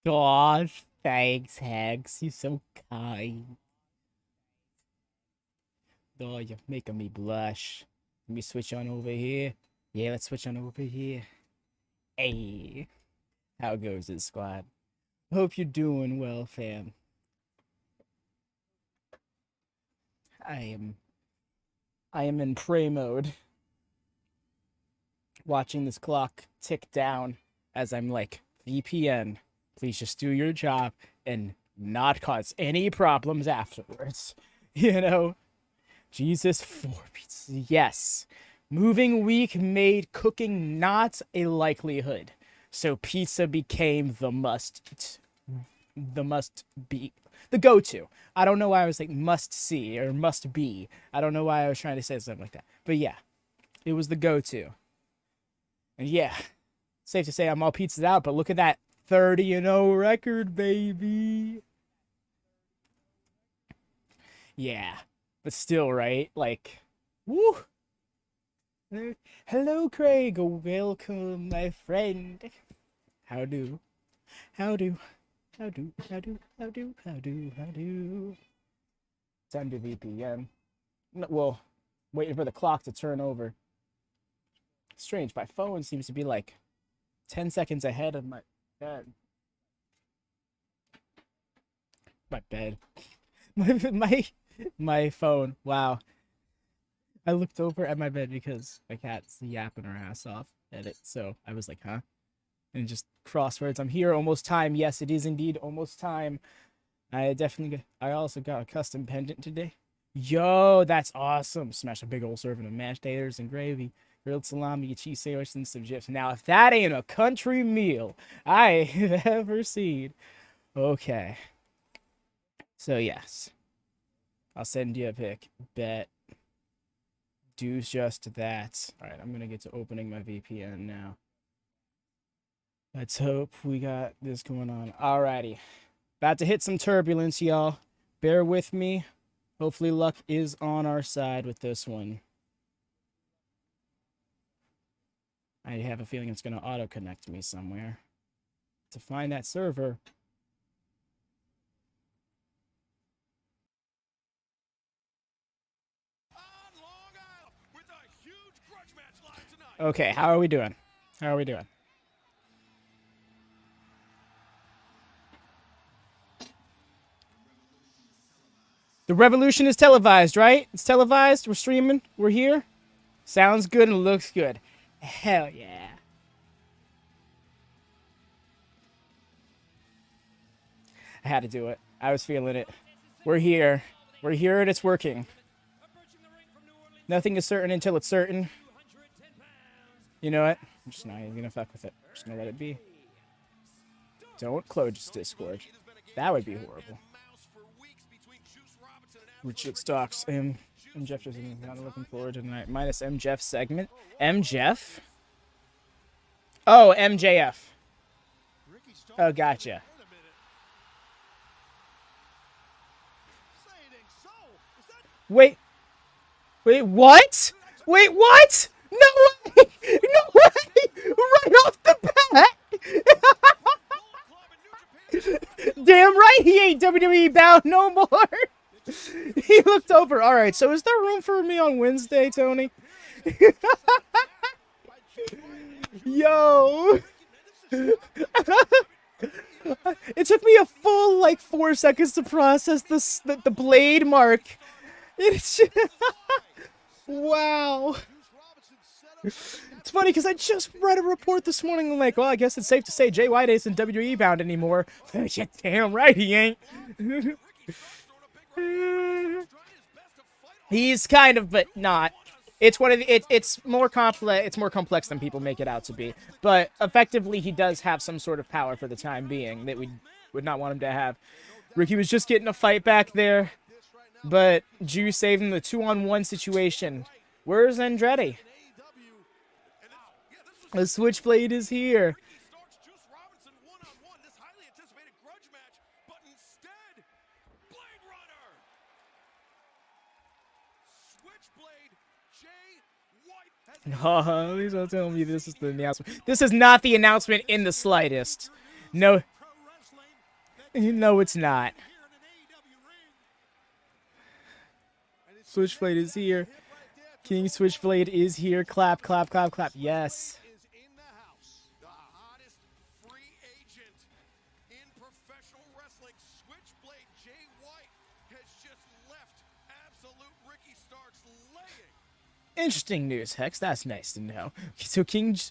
Aw, thanks, Hags. You're so kind. Oh, you're making me blush. Let me switch on over here. Yeah, let's switch on over here. Hey, how goes it, squad? Hope you're doing well, fam. I am I am in pray mode, watching this clock tick down as I'm like, VPN, please just do your job and not cause any problems afterwards. You know? Jesus, 4 pizzas. Yes. Moving week made cooking not a likelihood. So pizza became the must be, the go-to. I don't know why I was like must see or must be. I don't know why I was trying to say something like that. But yeah, it was the go-to. And yeah, safe to say I'm all pizzas out, but look at that 30-0 record, baby. Yeah. But still, right? Like, woo. Hello, Craig. Welcome, my friend. How do? How do? How do? How do? How do? How do? How do? Time to VPN. No, well, waiting for the clock to turn over. Strange. My phone seems to be like 10 seconds ahead of my bed. My bed. My phone. Wow. I looked over at my bed because my cat's yapping her ass off at it. So I was like, huh? And just crosswords. I'm here. Almost time. Yes, it is indeed almost time. I also got a custom pendant today. Yo, that's awesome. Smash a big old serving of mashed taters and gravy, grilled salami, a cheese sandwich, and some chips. Now, if that ain't a country meal I have ever seen. Okay. So, yes. I'll send you a pic. Bet. Do just that. Alright, I'm gonna get to opening my VPN now. Let's hope we got this going on. Alrighty. About to hit some turbulence, y'all. Bear with me. Hopefully luck is on our side with this one. I have a feeling it's going to auto-connect me somewhere. To find that server. Okay, how are we doing? How are we doing? The Revolution is televised, right? It's televised. We're streaming. We're here. Sounds good and looks good. Hell yeah. I had to do it. I was feeling it. We're here. We're here and it's working. Nothing is certain until it's certain. You know what? I'm just not even gonna fuck with it. I'm just gonna let it be. Don't close Discord. That would be horrible. Richard Stocks. M. Jeff is not looking forward to tonight. Minus M. Jeff segment. M. Jeff? Oh, MJF. Oh, gotcha. Wait. Wait, what? Wait, what? No way! No way! Right off the bat! Damn right he ain't WWE bound no more! He looked over. Alright, so is there room for me on Wednesday, Tony? Yo! It took me a full, like, 4 seconds to process the blade mark. It's wow. It's funny because I just read a report this morning. I'm like, well, I guess it's safe to say Jay White isn't WWE bound anymore. Damn right he ain't. He's kind of, but not. It's one of the, it's more complex. It's more complex than people make it out to be. But effectively, he does have some sort of power for the time being that we would not want him to have. Ricky was just getting a fight back there. But Jew saved him the 2-on-1 situation. Where's Andretti? The Switchblade is here. Oh, please don't tell me this is the announcement. This is not the announcement in the slightest. No. No, it's not. Switchblade is here. King Switchblade is here. Clap, clap, clap, clap. Yes. Interesting news, Hex. That's nice to know. So Juice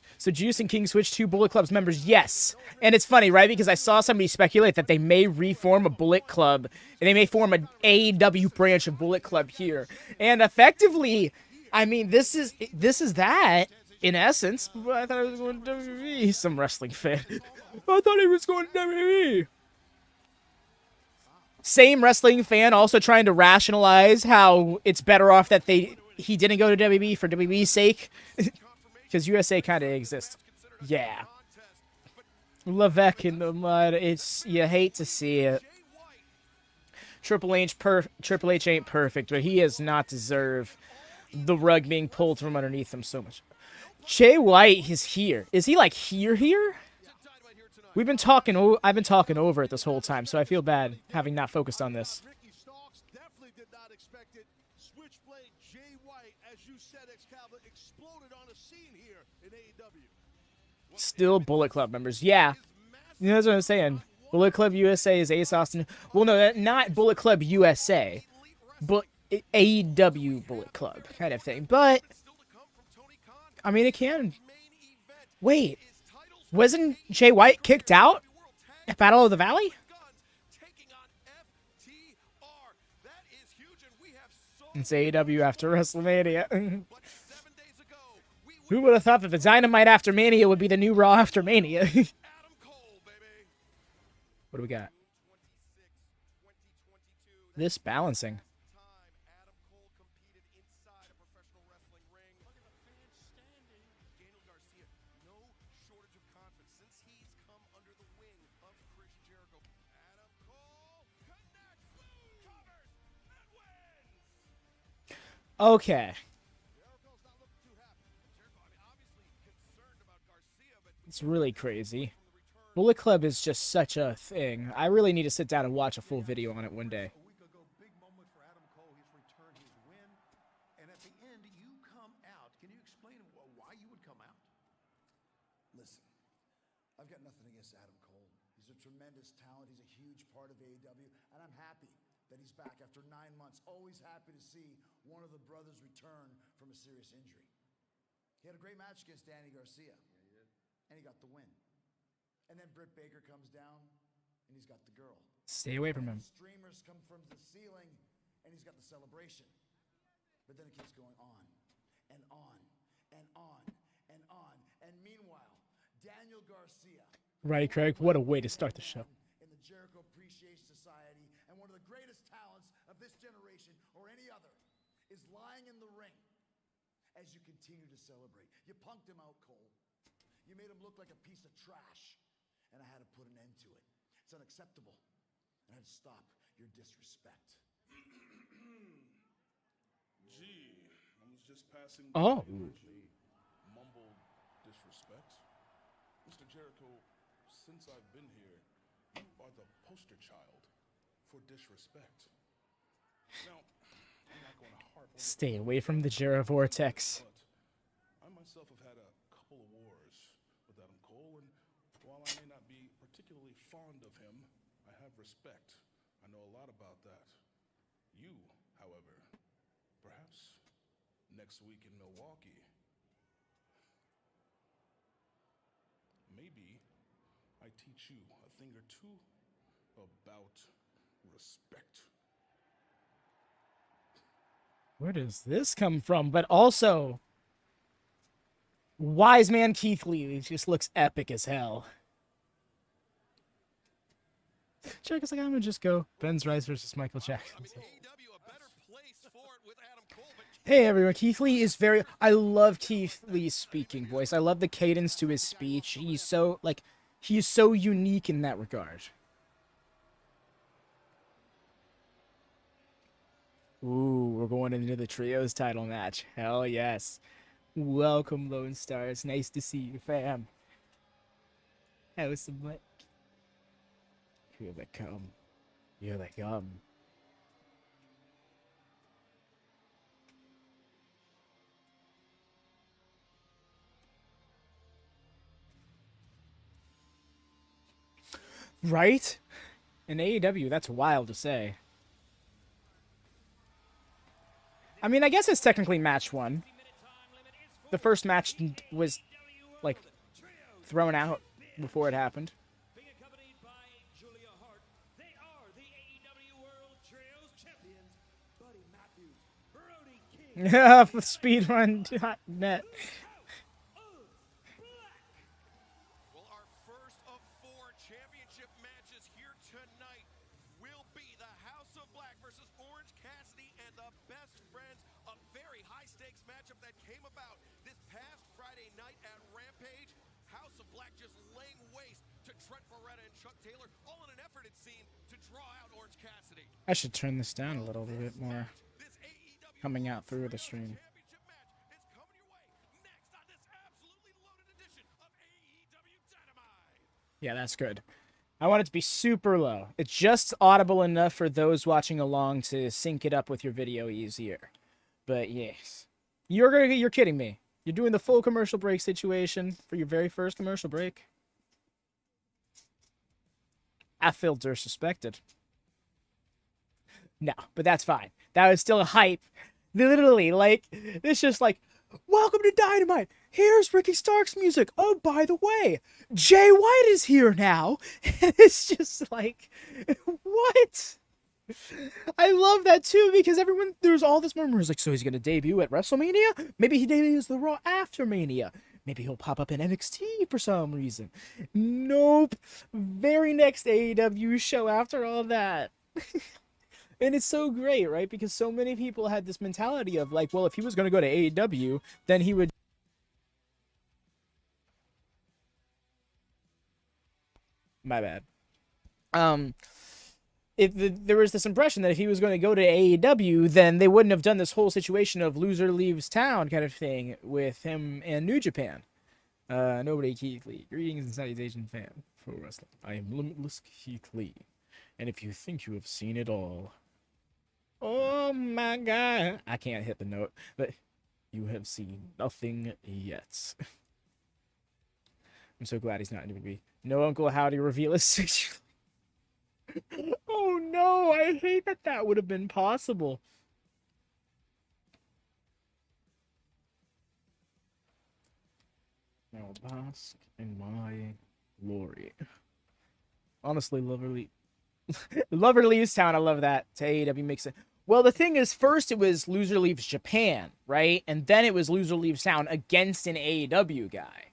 and King Switch, 2 Bullet Club's members, yes. And it's funny, right? Because I saw somebody speculate that they may reform a Bullet Club, and they may form an AEW branch of Bullet Club here. And effectively, I mean, this is that in essence. But I thought I was going to WWE. Some wrestling fan. I thought he was going to WWE. Same wrestling fan also trying to rationalize how it's better off that he didn't go to WWE for WWE's sake. Because USA kind of exists. Yeah. Levesque in the mud. You hate to see it. Triple H ain't perfect, but he does not deserve the rug being pulled from underneath him so much. Jay White is here. Is he like here? I've been talking over it this whole time, so I feel bad having not focused on this. Still Bullet Club members. Yeah. You know, that's what I'm saying. Bullet Club USA is Ace Austin. Well, no, not Bullet Club USA, but AEW Bullet Club kind of thing. But, I mean, it can. Wait. Wasn't Jay White kicked out at Battle of the Valley? It's AEW after WrestleMania. Who would have thought that the Dynamite after Mania would be the new Raw after Mania? What do we got? This balancing. Okay. It's really crazy. Bullet Club is just such a thing. I really need to sit down and watch a full video on it one day. Listen, I've got nothing against Adam Cole. He's a tremendous talent. He's a huge part of AEW, and I'm happy that he's back after 9 months. Always happy to see one of the brothers return from a serious injury. He had a great match against Danny Garcia, and he got the win. And then Britt Baker comes down, and he's got the girl. Stay away from him. Streamers come from the ceiling, and he's got the celebration. But then it keeps going on, and on, and on, and on. And meanwhile, Daniel Garcia. Right, Craig. What a way to start the show. In the Jericho Appreciation Society, and one of the greatest talents of this generation or any other is lying in the ring as you continue to celebrate. You punked him out, Cole. You made him look like a piece of trash. And I had to put an end to it. It's unacceptable. And I had to stop your disrespect. Gee, I was just passing. Oh. Mumbled disrespect. Mr. Jericho, since I've been here, you are the poster child for disrespect. Now, I'm not going to harp on Stay away from the Jera Vortex. I myself have had a couple of wars with Adam Cole, and while I may not be particularly fond of him, I have respect. I know a lot about that. You, however, perhaps next week in Milwaukee, maybe I teach you a thing or two about respect. Where does this come from? But also, wise man Keith Lee just looks epic as hell. Jericho's like, I'm gonna just go Ben's Rice versus Michael Jackson. Hey everyone, Keith Lee is very. I love Keith Lee's speaking voice. I love the cadence to his speech. He's so unique in that regard. Ooh, we're going into the trios title match. Hell yes. Welcome, Lone Star. It's nice to see you, fam. House of Black. Here they come. Here they come. Right? In AEW, that's wild to say. I mean, I guess it's technically match one. The first match was, like, thrown out before it happened. Speedrun.net. Well, our first of 4 championship matches here tonight will be the House of Black versus Orange Cassidy and the Best Friends. A very high-stakes matchup that came about this past Friday night at Rampage. House of Black just laying waste to Trent Beretta and Chuck Taylor, all in an effort, it seemed, to draw out Orange Cassidy. I should turn this down a little bit more. Coming out through the stream. Yeah, that's good. I want it to be super low. It's just audible enough for those watching along to sync it up with your video easier. But yes. You're kidding me. You're doing the full commercial break situation for your very first commercial break. I feel disrespected. No, but that's fine. That was still a hype. Literally, like, it's just like, welcome to Dynamite. Here's Ricky Stark's music. Oh, by the way, Jay White is here now. And it's just like, what? I love that too, because there's all this murmurs like, so he's going to debut at WrestleMania? Maybe he debuts the Raw after Mania. Maybe he'll pop up in NXT for some reason. Nope. Very next AEW show after all that. And it's so great, right? Because so many people had this mentality of like, well, if he was going to go to AEW, then he would... My bad. There was this impression that if he was going to go to AEW, then they wouldn't have done this whole situation of loser leaves town kind of thing with him and New Japan. Nobody Keith Lee. Greetings and salutations, fan for wrestling. I am Limitless Keith Lee. And if you think you have seen it all... Oh my god. I can't hit the note, but you have seen nothing yet. I'm so glad he's not in WWE. No Uncle Howdy reveal is sexually. Oh no, I hate that would have been possible. Now bask in my glory. Honestly, Lover Leaves Town, I love that. To AEW makes it. Well, the thing is, first it was Loser Leaves Japan, right? And then it was Loser Leaves Town against an AEW guy.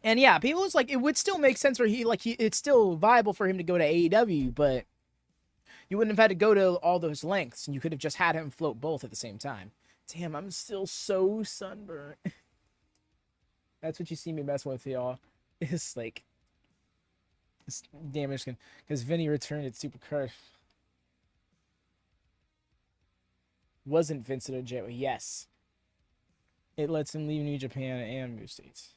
And yeah, people was like, it would still make sense for it's still viable for him to go to AEW, but you wouldn't have had to go to all those lengths, and you could have just had him float both at the same time. Damn, I'm still so sunburned. That's what you see me messing with, y'all. It's like, it's damage skin. Because Vinny returned at Supercard. Wasn't Vincent Ojeda? Yes. It lets him leave New Japan and move states.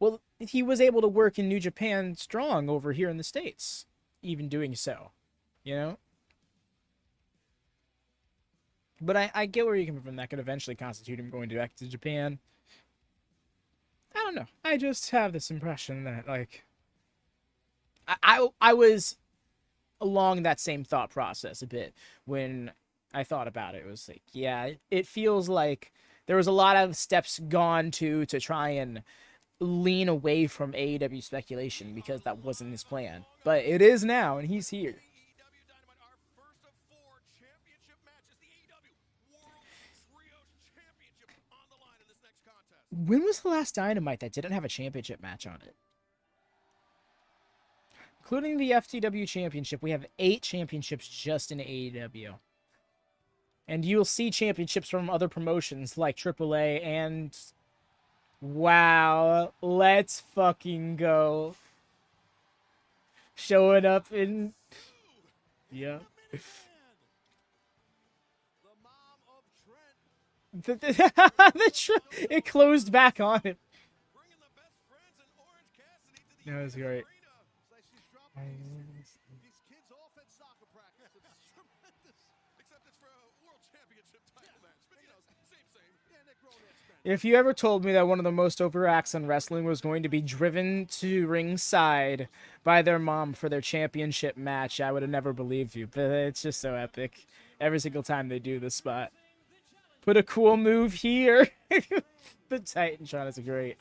Well, he was able to work in New Japan strong over here in the States. Even doing so. You know? But I get where you come from. That could eventually constitute him going back to Japan. I don't know. I just have this impression that, like... I was along that same thought process a bit when I thought about it. It was like, yeah, it feels like there was a lot of steps gone to try and lean away from AEW speculation because that wasn't his plan. But it is now, and he's here. AEW Dynamite, our first of 4 championship matches. The AEW World Trios Championship on the line in this next contest. When was the last Dynamite that didn't have a championship match on it? Including the FTW Championship, we have 8 championships just in AEW. And you'll see championships from other promotions like AAA and... Wow, let's fucking go. Showing up in... Yeah. It closed back on him. Bringing the Best Friends and Orange That was great. These kids off at soccer practice. It's tremendous. Except it's for a world championship title match. But you know, same. Yeah, they're grown-ups, man. If you ever told me that one of the most over acts in wrestling was going to be driven to ringside by their mom for their championship match, I would have never believed you. But it's just so epic. Every single time they do this spot. Put a cool move here. The Titantron is great.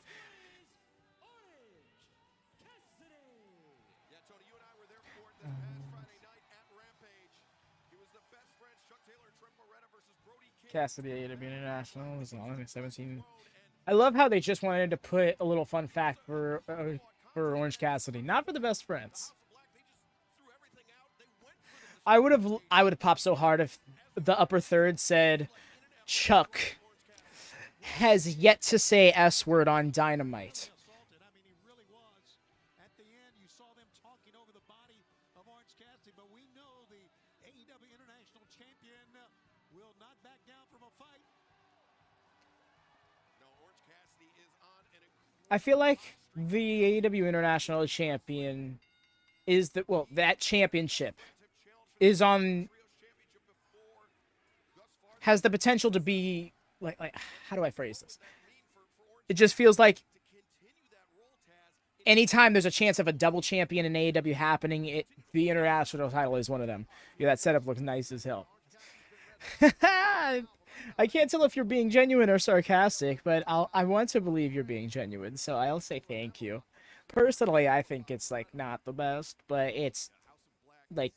Yeah, Tony, you and I were there for it this past Friday night at Rampage. It was the best friends, Chuck Taylor and Trent Beretta versus Brody King. Cassidy, AEW International was on 17. I love how they just wanted to put a little fun fact for Orange Cassidy, not for the best friends. I would have popped so hard if the upper third said Chuck has yet to say S word on Dynamite. I mean, he really was. At the end, you saw them talking over the body of Orange Cassidy, but we know the AEW International Champion will not back down from a fight. No, Orange Cassidy is on an incredible I feel like the AEW International Champion is that championship is on has the potential to be like how do I phrase this? It just feels like anytime there's a chance of a double champion in AEW happening, the international title is one of them. Yeah, that setup looks nice as hell. I can't tell if you're being genuine or sarcastic, but I want to believe you're being genuine, so I'll say thank you. Personally, I think it's like not the best, but it's like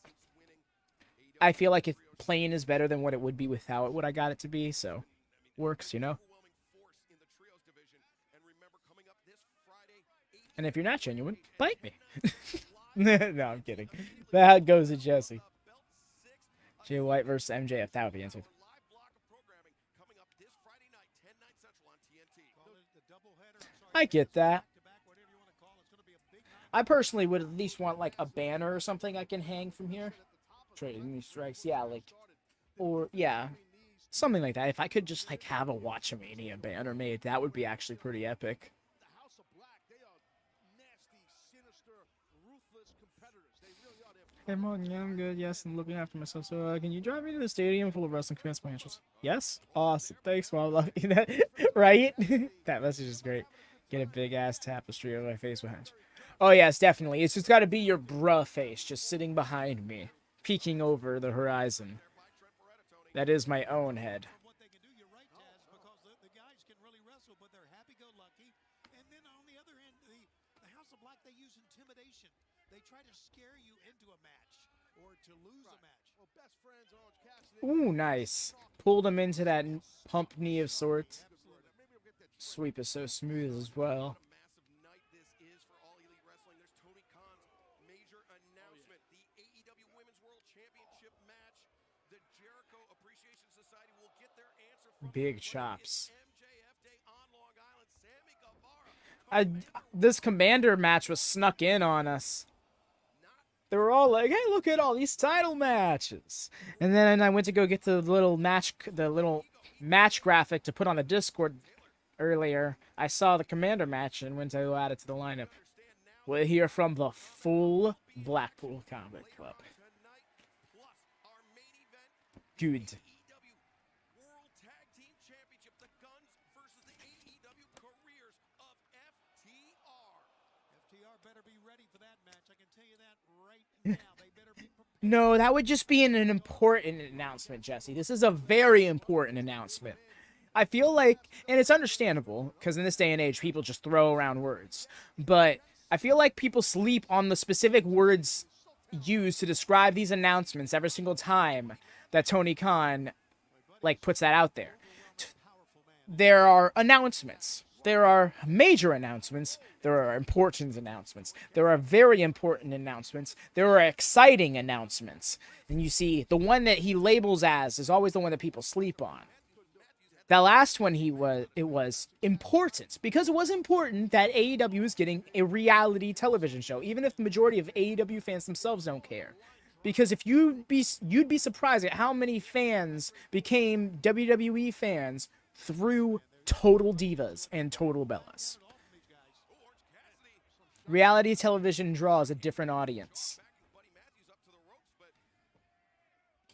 I feel like plain is better than what it would be without what I got it to be, so works, you know. And if you're not genuine, bite me. No, I'm kidding. That goes to Jesse. Jay White versus MJF. That would be answered. I get that. I personally would at least want like a banner or something I can hang from here. Trading these strikes, yeah, like, or yeah, something like that. If I could just like have a WatchaMania banner made, that would be actually pretty epic. The House of Black, they are nasty, sinister, ruthless competitors. They really are. Hey, Morgan, yeah, I'm good. Yes, I'm looking after myself. So, can you drive me to the stadium full of wrestling fans financials? Yes? Awesome. Thanks, Mom. Love you. That, right? That message is great. Get a big ass tapestry over my face behind. Oh, yes, definitely. It's just got to be your bruh face just sitting behind me, peeking over the horizon. That is my own head. What they can do, you're right, Taz, because the guys can really wrestle, but they're happy-go-lucky. And then on the other end, the House of Black, they use intimidation. They try to scare you into a match or to lose a match. Well, best friends, Orange Cassidy. Ooh, nice. Pulled him into that pump knee of sorts. Sweep is so smooth as well. massive night this is for All Elite Wrestling. There's Tony Khan's major announcement. The AEW Women's World Championship match. The Jericho Appreciation Society will get their answer from Big the chops. MJF Day on Long Island. Sammy Guevara. This Komander match was snuck in on us. They were all like, "Hey, look at all these title matches!" And then I went to go get the little match graphic to put on the Discord earlier. I saw the Komander match and went to go add it to the lineup. We'll hear from the full Blackpool Combat Club. Good. AEW World Tag Team Championship. The Guns versus the AEW Careers of FTR. FTR better be ready for that match. I can tell you that right now. They better be prepared. No, that would just be an important announcement, Jesse. This is a very important announcement. I feel like, and it's understandable, because in this day and age, people just throw around words. But I feel like people sleep on the specific words used to describe these announcements every single time that Tony Khan, like, puts that out there. There are announcements. There are major announcements. There are important announcements. There are very important announcements. There are exciting announcements. And you see, the one that he labels as is always the one that people sleep on. That last one, it was important, because it was important that AEW is getting a reality television show, even if the majority of AEW fans themselves don't care. Because if you'd be surprised at how many fans became WWE fans through Total Divas and Total Bellas. Reality television draws a different audience.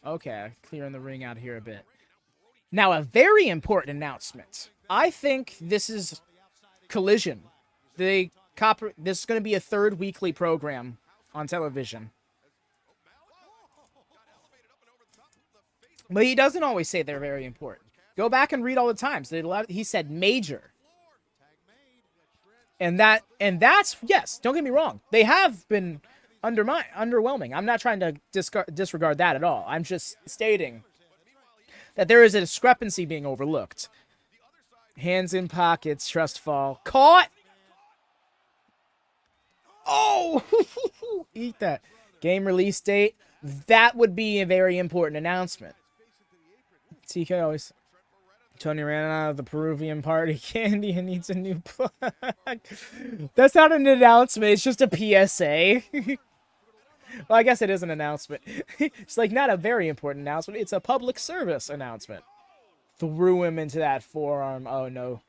Okay, clearing the ring out here a bit. Now, a very important announcement. I think this is Collision. This is going to be a 3rd weekly program on television. But he doesn't always say they're very important. Go back and read all the times. He said major. And that's, yes, don't get me wrong. They have been underwhelming. I'm not trying to disregard that at all. I'm just stating that there is a discrepancy being overlooked. Hands in pockets, trust fall. Caught! Oh! Eat that. Game release date. That would be a very important announcement. TK always... Tony ran out of the Peruvian party candy and needs a new plug. That's not an announcement. It's just a PSA. Well, I guess it is an announcement. It's like not a very important announcement. It's a public service announcement. Threw him into that forearm. Oh, no.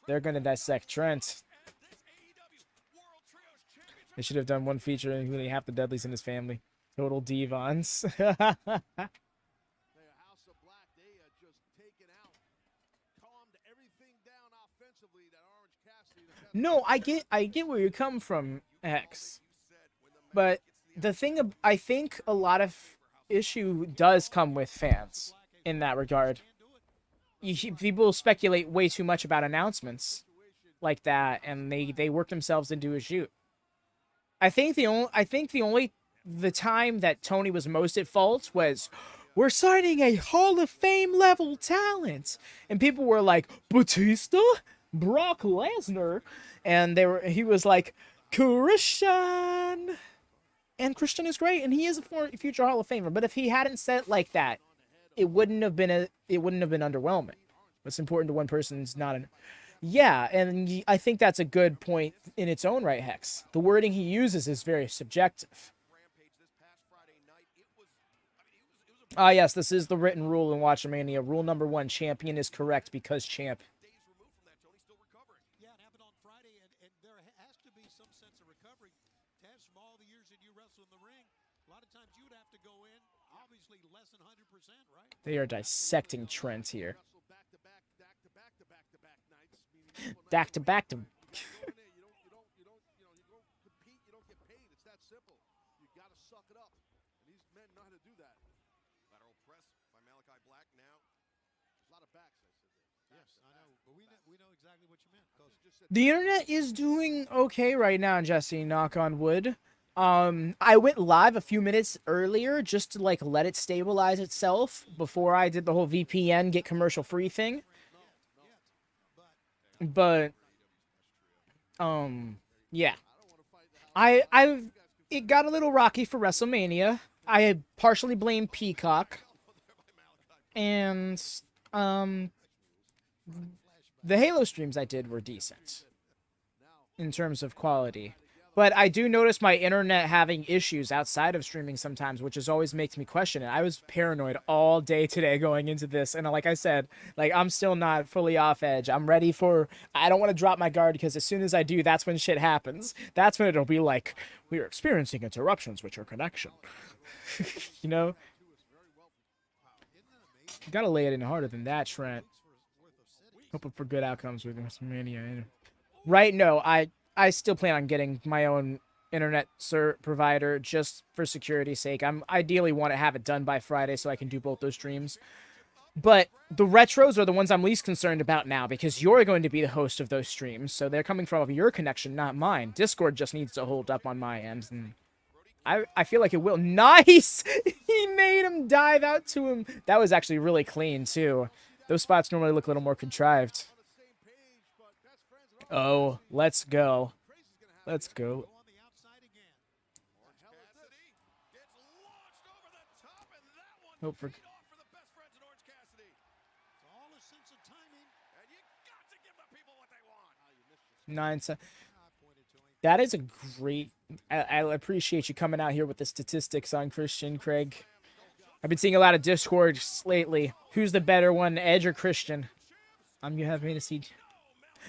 They're going to dissect Trent. They should have done one feature including half the Dudleys in his family. Total Devons. No, I get where you come from, X. But the thing, I think a lot of issue does come with fans in that regard. People speculate way too much about announcements like that, and they work themselves into a shoot. I think the time that Tony was most at fault was, we're signing a Hall of Fame level talent, and people were like, Batista, Brock Lesnar, and he was like, Christian, and Christian is great, and he is a future Hall of Famer. But if he hadn't said it like that, it wouldn't have been underwhelming. What's important to one person is not an. Yeah, and I think that's a good point in its own right, Hex. The wording he uses is very subjective. Ah, yes, this is the written rule in WatchaMania. Rule number 1, champion is correct because champ. Yeah, it happened on Friday, and there has to be some sense of recovery. Taz, from all the years that you wrestle in the ring, a lot of times you would have to go in, obviously less than 100%, right? They are dissecting Trent here. Back to back to. You don't compete, you don't get paid. It's that simple. You got to suck it up. And these men know how to do that. Lateral press by Malachi Black now. There's a lot of backs, I said there. Yes, I know, but we know exactly what you meant. The internet is doing okay right now, Jesse, knock on wood. I went live a few minutes earlier just to like let it stabilize itself before I did the whole VPN get commercial free thing. But yeah. It got a little rocky for WrestleMania. I partially blame Peacock. And the Halo streams I did were decent in terms of quality. But I do notice my internet having issues outside of streaming sometimes, which always makes me question it. I was paranoid all day today going into this. And like I said, like I'm still not fully off edge. I'm ready for, I don't want to drop my guard because as soon as I do, that's when shit happens. That's when it'll be like, we are experiencing interruptions with your connection. You know? You gotta lay it in harder than that, Trent. Hoping for good outcomes with WrestleMania. Right, no, I still plan on getting my own internet provider just for security's sake. I'm ideally want to have it done by Friday so I can do both those streams. But the retros are the ones I'm least concerned about now because you're going to be the host of those streams. So they're coming from your connection, not mine. Discord just needs to hold up on my end. And I feel like it will. Nice! He made him dive out to him. That was actually really clean, too. Those spots normally look a little more contrived. Oh, let's go. Let's go. Hope for... That is a great... I appreciate you coming out here with the statistics on Christian, Craig. I've been seeing a lot of Discords lately. Who's the better one, Edge or Christian? You have me to see...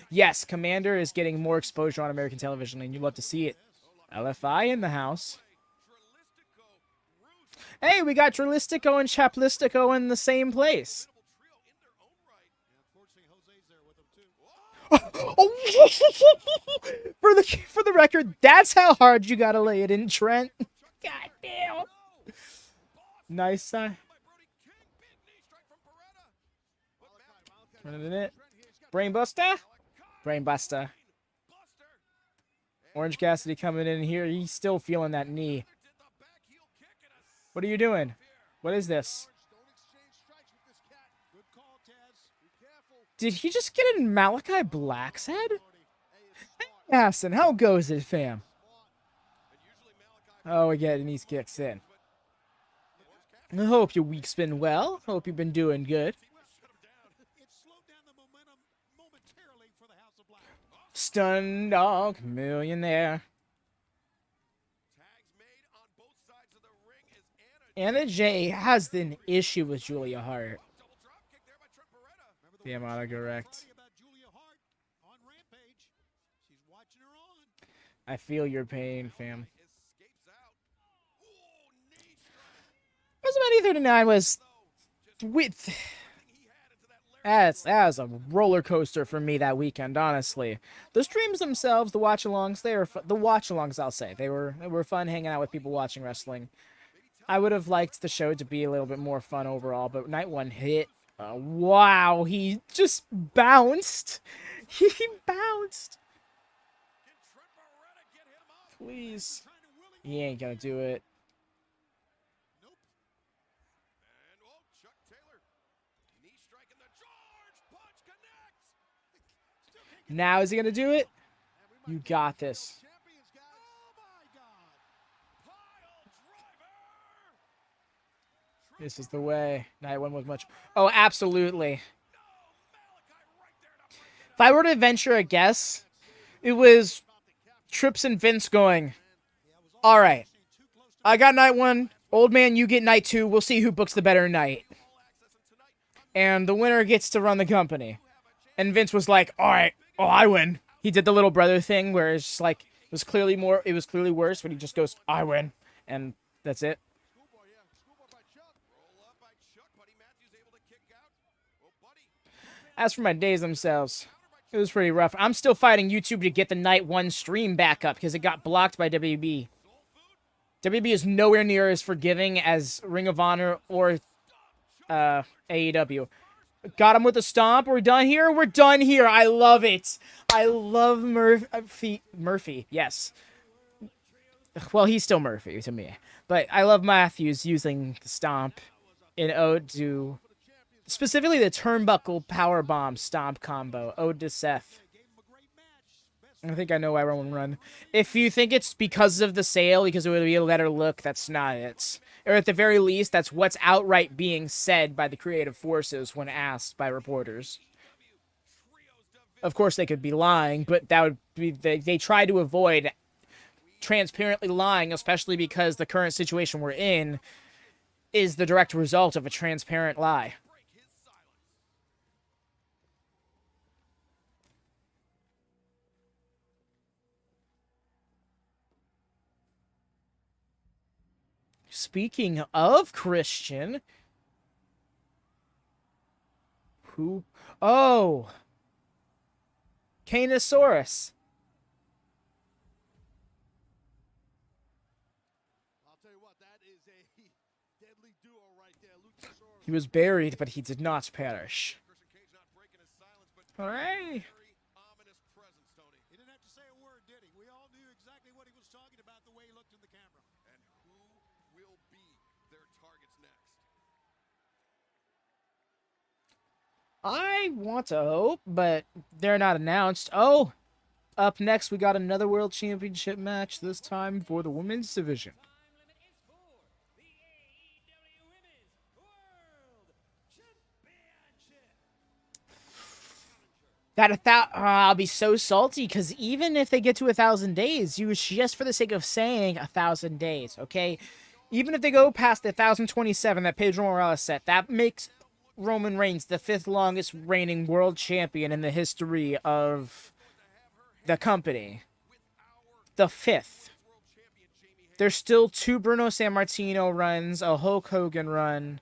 Yes, Komander is getting more exposure on American television, and you love to see it. LFI in the house. Hey, we got Dralistico and Chaplistico in the same place. Oh, for the record, that's how hard you gotta lay it in, Trent. God damn. Nice. Brainbuster. Brainbuster. Orange Cassidy coming in here. He's still feeling that knee. What are you doing? What is this? Did he just get in Malachi Black's head? Hey, Aston, how goes it, fam? Oh, we're getting these kicks in. I hope your week's been well. Hope you've been doing good. Stun Dog Millionaire. Anna Jay has an issue with Julia Hart. Damn, autocorrect. I feel your pain, fam. WrestleMania 39 was with. That was a roller coaster for me that weekend, honestly. The streams themselves, the watchalongs, they were the watchalongs. I'll say they were fun hanging out with people watching wrestling. I would have liked the show to be a little bit more fun overall, but night one hit. Wow, he just bounced. He bounced. Please, he ain't gonna do it. Now is he gonna do it? You got this. This is the way. Night one was much. Oh, absolutely. If I were to venture a guess, it was Trips and Vince going, all right, I got night one. Old man, you get night two. We'll see who books the better night. And the winner gets to run the company. And Vince was like, all right, oh, I win. He did the little brother thing where it's just like, it was clearly worse, but he just goes, I win. And that's it. As for my days themselves, it was pretty rough. I'm still fighting YouTube to get the night one stream back up because it got blocked by WB. WB is nowhere near as forgiving as Ring of Honor or AEW. Got him with a stomp. We're done here. We're done here. I love it. I love Murphy. Yes. Well, he's still Murphy to me. But I love Matthews using the stomp in ode to... Specifically, the turnbuckle powerbomb stomp combo. Ode to Seth. I think I know why everyone run. If you think it's because of the sale, because it would be a better look, that's not it. Or at the very least, that's what's outright being said by the creative forces when asked by reporters. Of course, they could be lying, but that would be they try to avoid transparently lying, especially because the current situation we're in is the direct result of a transparent lie. Speaking of Christian, who? Oh, Canosaurus. I'll tell you what, that is a deadly duo right there. Luchasaurus. He was buried, but he did not perish. All right. He didn't have to say a word, did he? We all knew exactly what he was talking about the way he looked in the camera. And who will be their targets next? I want to hope, but they're not announced. Oh, up next we got another World Championship match, this time for the women's division. I'll be so salty because even if they get to 1,000 days, just for the sake of saying 1,000 days, okay? Even if they go past the 1,027 that Pedro Morales set, that makes Roman Reigns the 5th longest reigning world champion in the history of the company. The 5th. There's still 2 Bruno Sammartino runs, a Hulk Hogan run,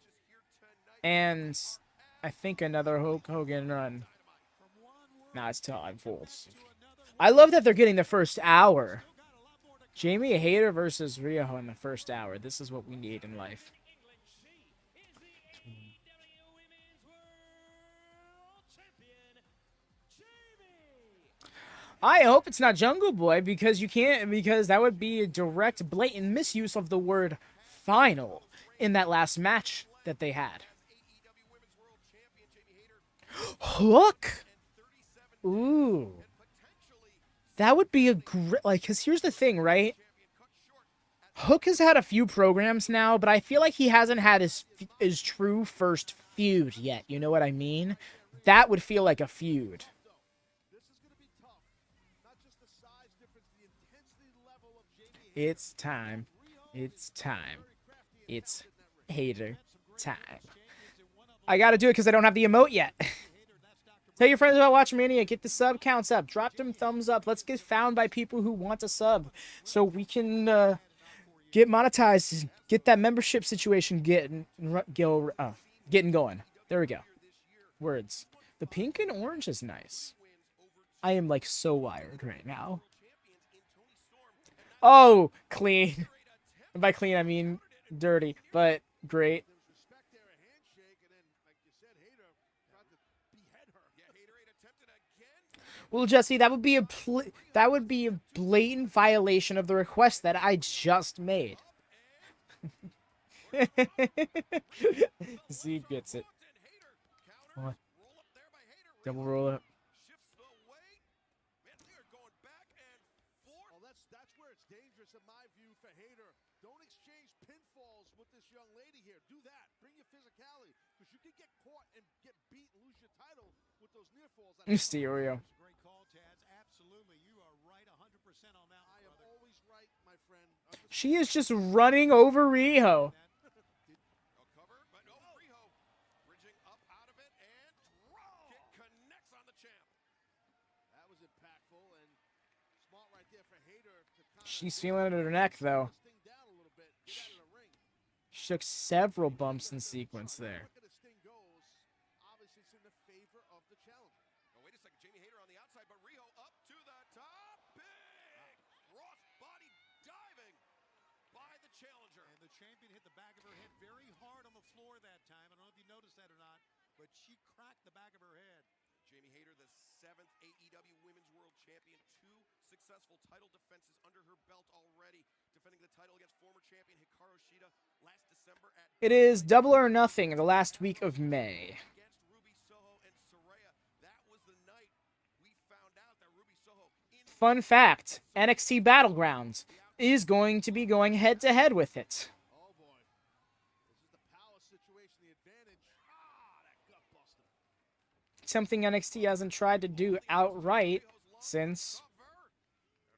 and I think another Hulk Hogan run. Nah, it's time full. I love that they're getting the first hour. Jamie Hayter versus Riho in the first hour. This is what we need in life. I hope it's not Jungle Boy because that would be a direct, blatant misuse of the word final in that last match that they had. Hook? Ooh. That would be a great, like, because here's the thing, right? Hook has had a few programs now, but I feel like he hasn't had his true first feud yet. You know what I mean? That would feel like a feud. It's time. It's time. It's Hayter time. I gotta do it because I don't have the emote yet. Tell your friends about WatchMania. Get the sub counts up. Drop them thumbs up. Let's get found by people who want a sub so we can get monetized. Get that membership situation getting going. There we go. Words. The pink and orange is nice. I am like so wired right now. Oh, clean. And by clean, I mean dirty, but great. Well, Jesse, that would be a blatant violation of the request that I just made. Z gets it. What? Double roll up. That's where it's dangerous in my view for Hayter. Don't exchange pinfalls with this young lady here. Do that. Bring your physicality, because you can get caught and get beat and lose your title with those near falls. Mysterio. Great call, Taz. Absolutely. You are right 100% on that. I am always right, my friend. She is just running over Riho. Cover, but no, Riho bridging up out of it and kick connects on the champ. That was impactful and smart right there for Hayter to kind of She's feeling it in her neck, though. Sting down a little bit. Get out of the ring. She took several bumps in sequence there. Look at the Sting goes. Obviously, it's in the favor of the challenger. Oh, wait a second. Jamie Hayter on the outside, but Riho up to the top. Big cross body diving by the challenger. And the champion hit the back of her head very hard on the floor that time. I don't know if you noticed that or not, but she cracked the back of her head. Jamie Hayter, the 7th AEW Women's World Champion, 2 successful title defenses under her belt already, defending the title against former champion Hikaru Shida last December at It is Double or Nothing the last week of May. against Ruby Soho and Saraya. That was the night we found out that Ruby Soho Fun fact, NXT Battlegrounds is going to be going head-to-head with it. Oh boy. This is the power situation, the advantage. That gut buster. Something NXT hasn't tried to do outright since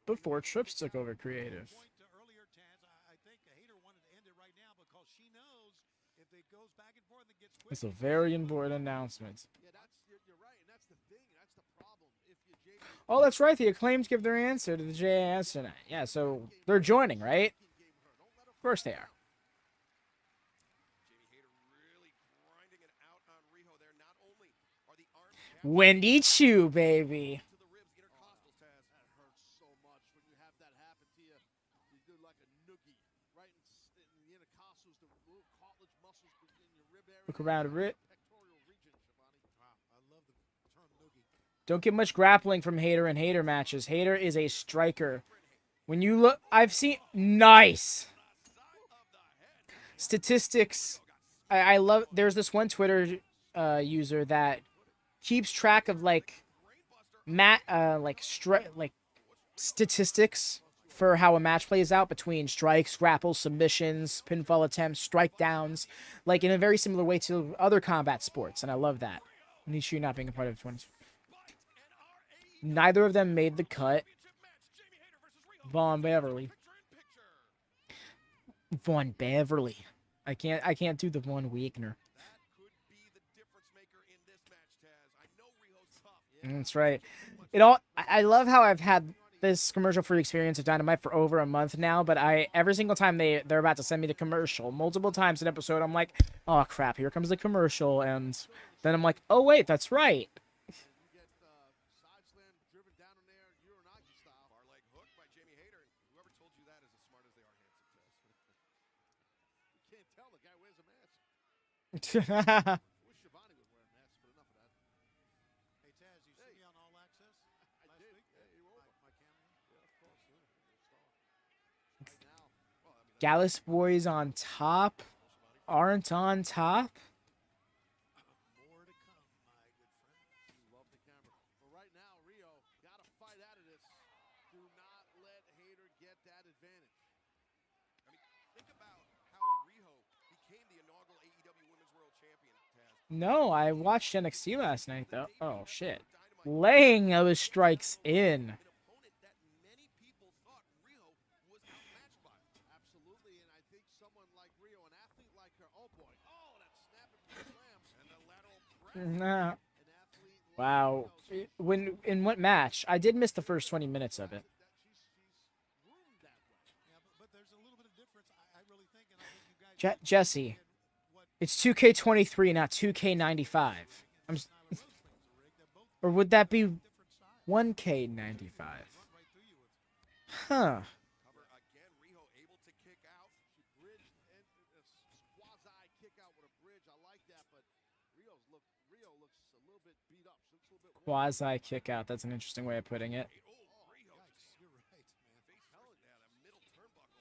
before Trips took over creative. Point to earlier, Taz, I think Hayter wanted to end it right now because she knows if it goes back and forth and gets quick. It's a very important announcement. Yeah, you're right, and that's the thing. That's the problem. If you JB Oh, that's right. The Acclaimed give their answer to the JAS tonight. Yeah, so they're joining, right? Of course they are. Jamie Hayter really grinding it out on Riho there. Not only are the arms Wendy Chu, baby. to the ribs, intercostal, Taz. that hurts so much when you have that happen to you. You do like a noogie right in the intercostals, the little cartilage muscles in your rib area. Look around a bit. Pectoral region, Shivani. Wow, I love the term noogie. Don't get much grappling from Hayter in Hayter matches. Hayter is a striker. When you look, I've seen nice statistics. I love. There's this one Twitter user that keeps track of like statistics for how a match plays out between strikes, grapples, submissions, pinfall attempts, strike downs, like in a very similar way to other combat sports, and I love that. Nishu not being a part of 20. Neither of them made the cut. Vaughn Beverly. Vaughn Beverly. I can't do the Von Wagner. That could be the difference maker in this match, Taz. I know Riho's tough. That's right. It all. I love how I've had this commercial-free experience of Dynamite for over a month now, but every single time they're about to send me the commercial, multiple times an episode, I'm like, oh crap, here comes the commercial, and then I'm like, oh wait, that's right. You get side slam driven down in there, Uranagi style. Far leg hook by Jamie Hayter. And whoever told you that is as smart as they are handsome, Taz. You can't tell the guy wears a mask. I wish Shivani would wear a mask, but enough of that. Hey, Taz, you see me on All Access last did. week? Yeah, you were over. My camera? Yeah, of course. Yeah. You're a star. Right now, well, I mean, Gallus boys on top aren't on top. More to come, my good friend. you love the camera. But right now, Riho got to fight out of this. Do not let Hayter get that advantage. I mean, think about how Riho became the inaugural AEW Women's World Champion, Taz. No, I watched NXT last night though. Oh shit. Laying those strikes in. An opponent that many people thought Riho was outmatched by. Absolutely, and I think someone like Riho, an athlete like her, oh boy, oh, that snapping slams. And the lateral press. Nah. An athlete like Wow. Riho, In what match? I did miss the first 20 minutes of it. that she's groomed that way. Yeah, but there's a little bit of difference, I really think, and I think you guys Jesse, what it's 2K23, not 2K95. I'm s- Nyla Rose brings a rig. They're both or would that be different styles. 1K95? Run right through you with Huh. Cover again. Riho able to kick out. She bridged and quasi kick out with a bridge. I like that, but Riho looks a little bit beat up. She looks a little bit worn. Quasi kick out. That's an interesting way of putting it. Oh, Riho just You're right, man. face first. Yeah, the middle turnbuckle.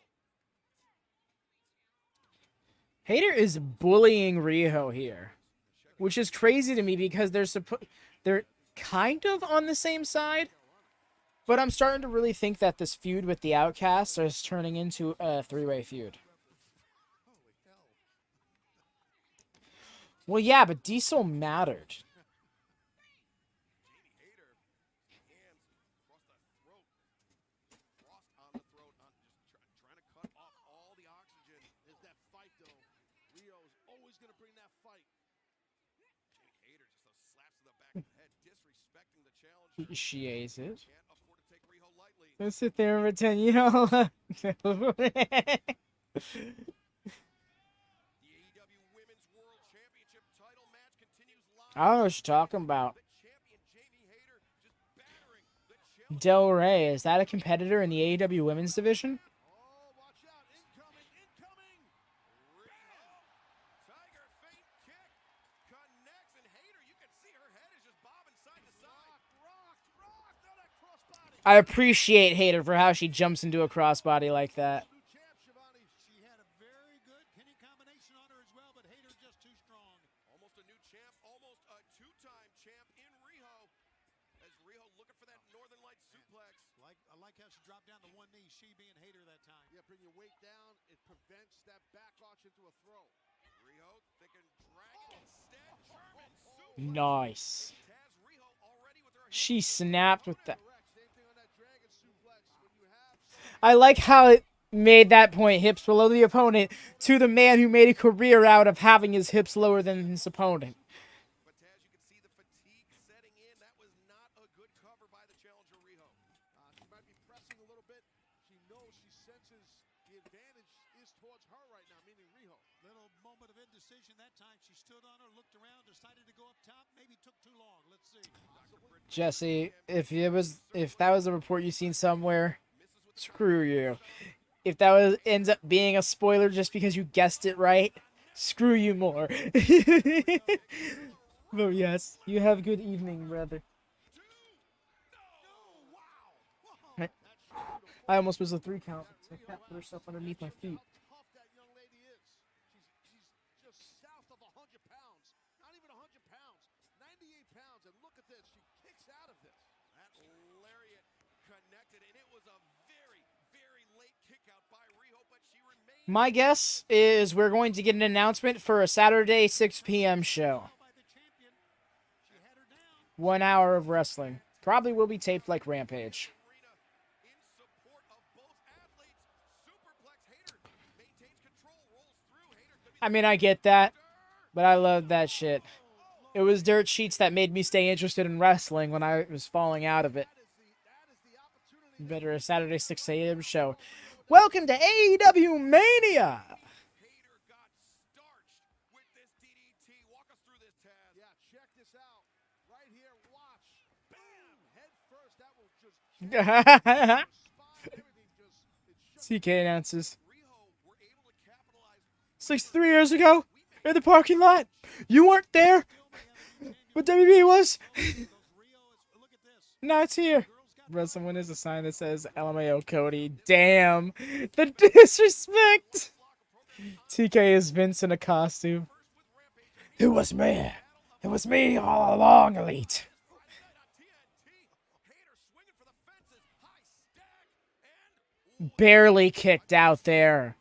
Hayter is bullying Riho here, which is crazy to me because they're kind of on the same side. But I'm starting to really think that this feud with the Outcasts is turning into a three-way feud. Holy hell. Well, yeah, but Diesel mattered. Jamie Hayter, hands across the throat. Crossed on the throat, just trying to cut off all the oxygen. There's that fight, though. Riho is always going to bring that fight. Jamie Hayter just those slaps to the back of the head, disrespecting the challenger. She aces it. Can't afford to take Riho lightly. Let's sit there and pretend you don't. The AEW Women's World Championship title match continues live. I don't know what you're talking about. The champion Jamie Hayter just battering the challenger. Del Rey, is that a competitor in the AEW Women's division? Oh, watch out. Incoming, incoming. Riho, Tiger feint kick connects, and Hayter, you can see her head is just bobbing side to side. Rock. Oh, that crossbody. I appreciate Hayter for how she jumps into a crossbody like that. New champ, Shivani. She had a very good pinning combination on her as well, but Hayter just too strong. Almost a new champ, almost a two-time champ in Riho. As Riho looking for that Northern Light suplex. I like how she dropped down to one knee, she being Hayter that time. Yeah, bring your weight down. It prevents that back arch into a throw. Riho thinking dragon instead. German suplex. Nice. Taz Riho already with her She snapped with that. Correct. Same thing on that dragon suplex. When you have I like how it made that point, hips below the opponent, to the man who made a career out of having his hips lower than his opponent. But Taz, you can see the fatigue setting in. That was not a good cover by the challenger Riho. she might be pressing a little bit. She knows, she senses the advantage is towards her right now, meaning Riho. Little moment of indecision that time. She stood on her, looked around, decided to go up top. Maybe took too long. Let's see. Jesse, if that was a report you seen somewhere, screw you. If that ends up being a spoiler just because you guessed it right, screw you more. But yes, you have a good evening, brother. I almost missed a 3 count. So I can't put herself underneath my feet. How tough that young lady is. She's just south of 100 pounds. Not even 100 pounds. 98 pounds. And look at this. She kicks out of this. That lariat connected, and it was a very, very late kick out by Riho, but she remained. My guess is we're going to get an announcement for a Saturday 6 p.m. show. By the champion. She had her down. 1 hour of wrestling. Probably will be taped like Rampage. Arena in support of both athletes. Superplex Hayter maintains control, rolls through. Hayter could be I mean, I get that, but I love that shit. It was dirt sheets that made me stay interested in wrestling when I was falling out of it. That is the opportunity better a Saturday 6 a.m. show. Welcome to AEW Mania. Hayter got starched with this DDT. Walk us through this, Taz. Yeah, check this out. Right here, watch. Bam! Head first. That will just spine, everything just it CK announces. Riho were able to capitalize. 3 years ago in the parking lot. You weren't there, but WB was. Now it's here. Bro, someone is a sign that says LMAO Cody. Damn, the disrespect. TK is Vince in a costume. It was me. It was me all along, Elite. Hayter swinging for the fences. High stack and Barely kicked out there.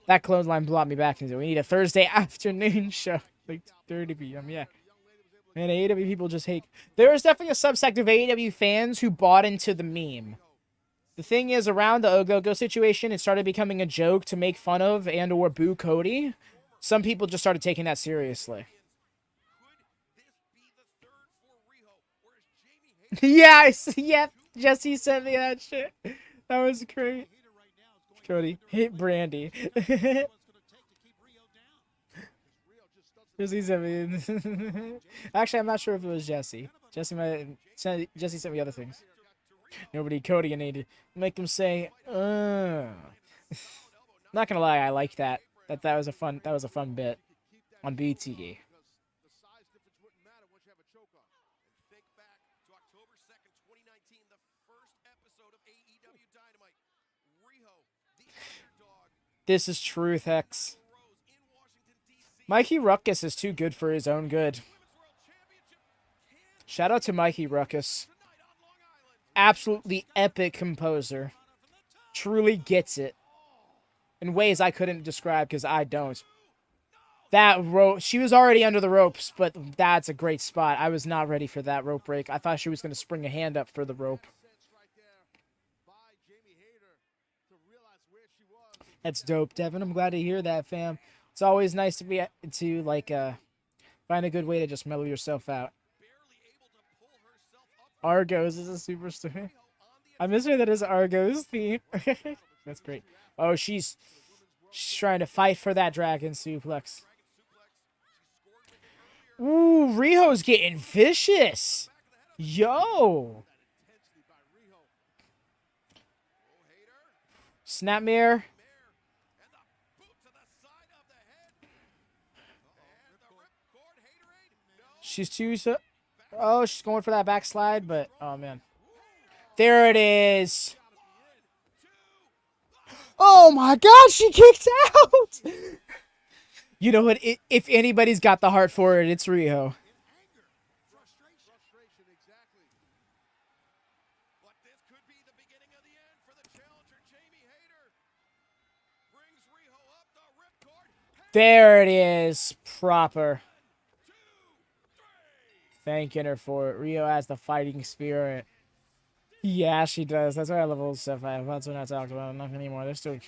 That clothesline blocked me back into it. We need a Thursday afternoon show. Like 30 p.m. Yeah. Man, AEW people just hate. There is definitely a subsect of AEW fans who bought into the meme. The thing is, around the Ogogo situation, it started becoming a joke to make fun of and or boo Cody. Some people just started taking that seriously. could this be the third for Riho? Whereas Jamie Hayter Yeah, yeah, Jesse sent me that shit. That was great. Cody, hit Brandy. Jesse sent me. Actually, I'm not sure if it was Jesse. Jesse sent me other things. Nobody Cody and needed make them say, Not gonna lie, I like that. That was a fun bit on BTE. the size difference wouldn't matter once you have a choke on. think back to October 2nd, 2019, the first episode of AEW Dynamite. Riho, the underdog, This is truth, Hex. rose in Washington, D.C. Mikey Ruckus is too good for his own good. Women's World Championship Shout out to Mikey Ruckus. tonight on Long Island. Absolutely epic composer. Truly gets it. In ways I couldn't describe because I don't. That rope, she was already under the ropes, but that's a great spot. I was not ready for that rope break. I thought she was going to spring a hand up for the rope. Sense right there by Jamie Hayter to realize where she was. That's dope, Devin. I'm glad to hear that, fam. It's always nice to find a good way to just mellow yourself out. Barely able to pull herself up. Argos is a superstar. I miss her. That is Argos theme. That's great. Oh, she's trying to fight for that dragon suplex. Ooh, Riho's getting vicious. Yo. Snapmare. She's too. Oh, she's going for that backslide, but oh man. There it is. Oh my God, she kicked out. You know what? If anybody's got the heart for it, it's Riho. Frustration, exactly. But this could be the beginning of the end for the challenger, Jamie Hayter. Brings Riho up the ripcord. There it is. Proper. Thanking her for it. Riho has the fighting spirit. Yeah, she does. That's why I love old stuff. That's what I talked about. Enough anymore. They're still.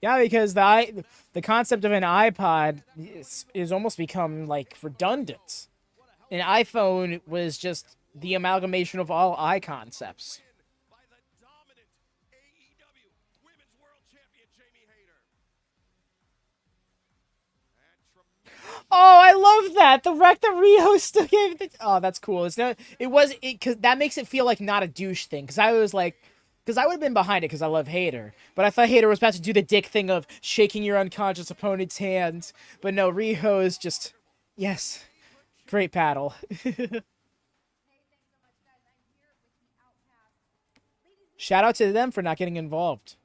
Yeah, because the concept of an iPod is almost become like redundant. An iPhone was just the amalgamation of all eye concepts. By the dominant AEW Women's World Champion, Jamie Hayter. And Oh, I love that. The wreck that Riho still gave it. Oh, that's cool. It's not. It was it because that makes it feel like not a douche thing. Because I was like, because I would have been behind it because I love Hayter, but I thought Hayter was about to do the dick thing of shaking your unconscious opponent's hand. But no, Riho is just yes, great paddle. Shout out to them for not getting involved.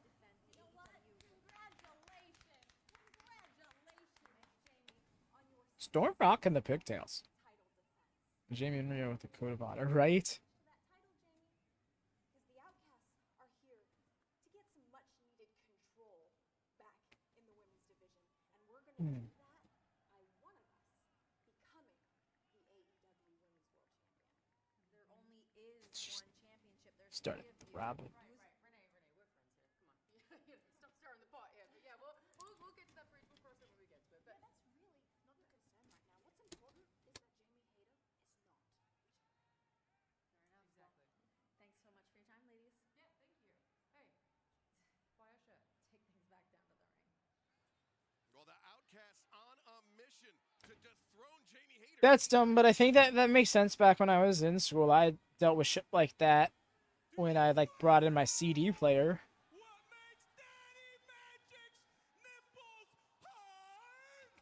Storm rocking the pigtails. Jamie and Riho with the code of honor, right? Started the Robin. Stop stirring the pot, yeah. But yeah, we'll get to that bridge. We'll cross it when we get to it. But that's really not the concern right now. What's important is that Jamie Hayter is not. Fair enough. Exactly. Thanks so much for your time, ladies. Yeah, thank That's dumb, but I think that makes sense. Back when I was in school, I dealt with shit like that when I like brought in my CD player.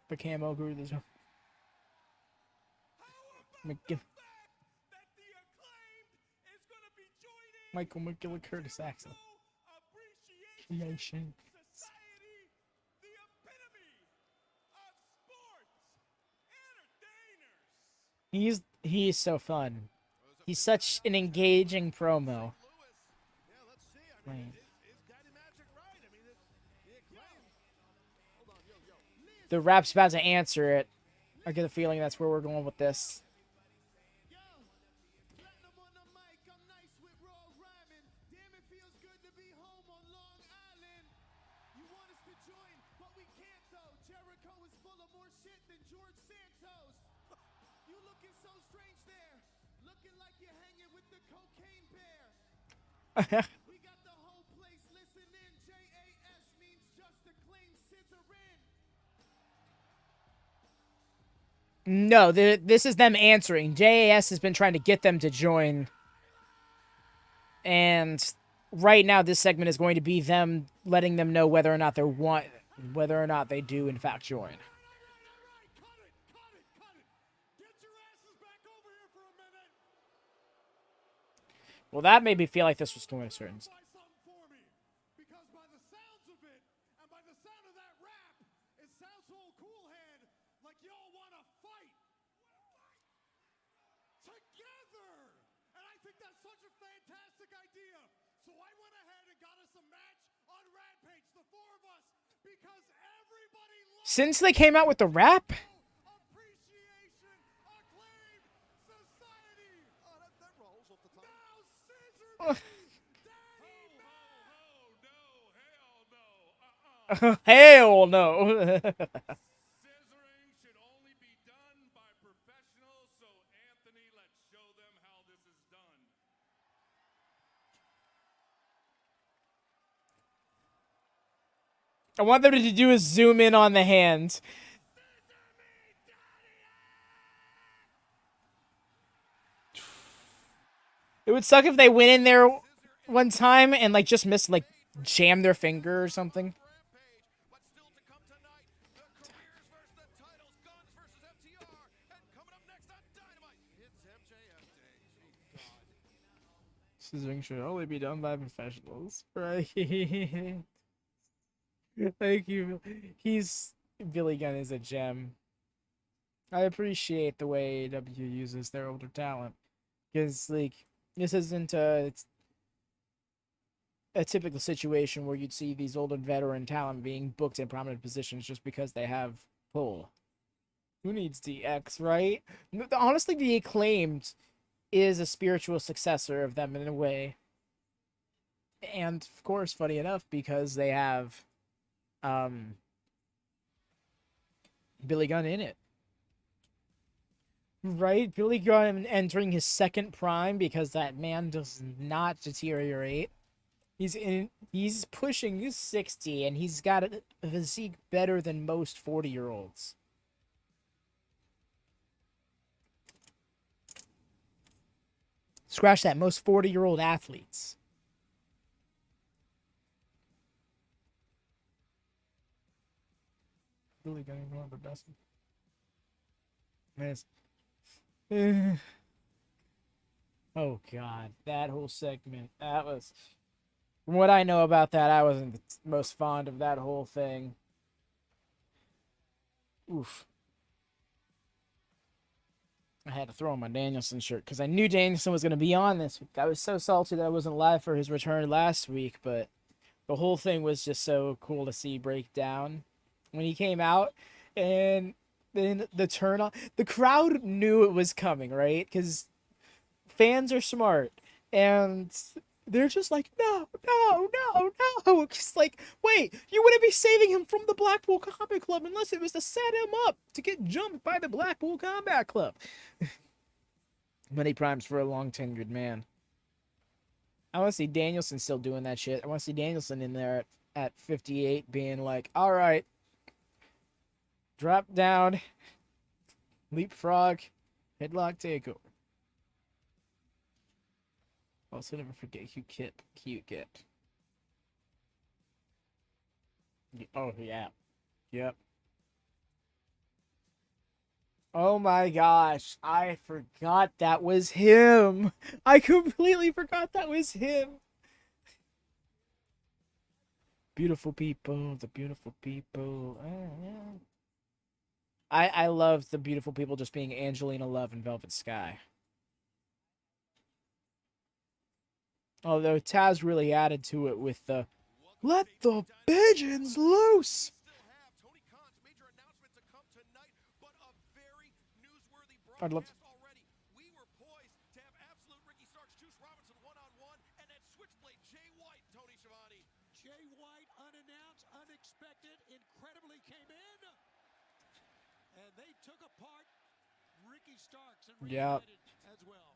The camo grew this. Michael McGillicuddy accent. Appreciation. He's so fun. He's such an engaging promo. The rap's about to answer it. I get a feeling that's where we're going with this. We got the whole place listening. JAS means just to claim scissoring. No, this is them answering. JAS has been trying to get them to join. And right now, this segment is going to be them letting them know whether or not they do in fact join. Well, that made me feel like this was going a certain. Because by the sounds of it, and by the sound of that rap, it sounds so cool, head, like y'all want to fight together. And I think that's such a fantastic idea. So I went ahead and got us a match on Rampage, the four of us, because everybody loves Since they came out with the rap? appreciation, acclaim, society. Oh, that rolls off the tongue. Now, scissor Hell no. Scissoring should only be done by professionals, so Anthony, let's show them how this is done. I want them to do is zoom in on the hand. It would suck if they went in there one time and like just missed, like jam their finger or something. What's still to come tonight? The careers versus the titles, Guns versus FTR, and coming up next on Dynamite, it's MJF Day. Oh, God. Scissoring should only be done by professionals, right? Thank you. Billy Gunn is a gem. I appreciate the way AEW uses their older talent, because like this isn't a typical situation where you'd see these older veteran talent being booked in prominent positions just because they have pull. Who needs DX, right? Honestly, the Acclaimed is a spiritual successor of them in a way. And, of course, funny enough, because they have Billy Gunn in it. Right? Billy Gunn entering his second prime because that man does not deteriorate. He's pushing 60, and he's got a physique better than most 40-year-olds. Scratch that, most 40-year-old athletes. Really getting one of the best. Yes. Oh God, that whole segment. That was, from what I know about that, I wasn't the most fond of that whole thing. Oof. I had to throw on my Danielson shirt because I knew Danielson was going to be on this week. I was so salty that I wasn't live for his return last week, but the whole thing was just so cool to see break down when he came out. And then the turn on, the crowd knew it was coming, right? Because fans are smart, and they're just like, no. It's like, wait, you wouldn't be saving him from the Blackpool Combat Club unless it was to set him up to get jumped by the Blackpool Combat Club. Many primes for a long tenured man. I want to see Danielson still doing that shit. I want to see Danielson in there at 58 being like, all right, Drop down. Leapfrog. Headlock takeover. Also, never forget cute kit. Oh, yeah. Yep. Oh my gosh. I forgot that was him. I completely forgot that was him. Beautiful people. The beautiful people. Yeah. I love the beautiful people just being Angelina Love and Velvet Sky. Although Taz really added to it with the "Let the pigeons loose." I'd love to. Already. We were poised to have absolute Ricky Starks, Juice Robinson one-on-one, and then Switchblade Jay White, Tony Schiavone. Jay White, unannounced, unexpected, incredibly came in. And they took apart Ricky Starks and reunited as well.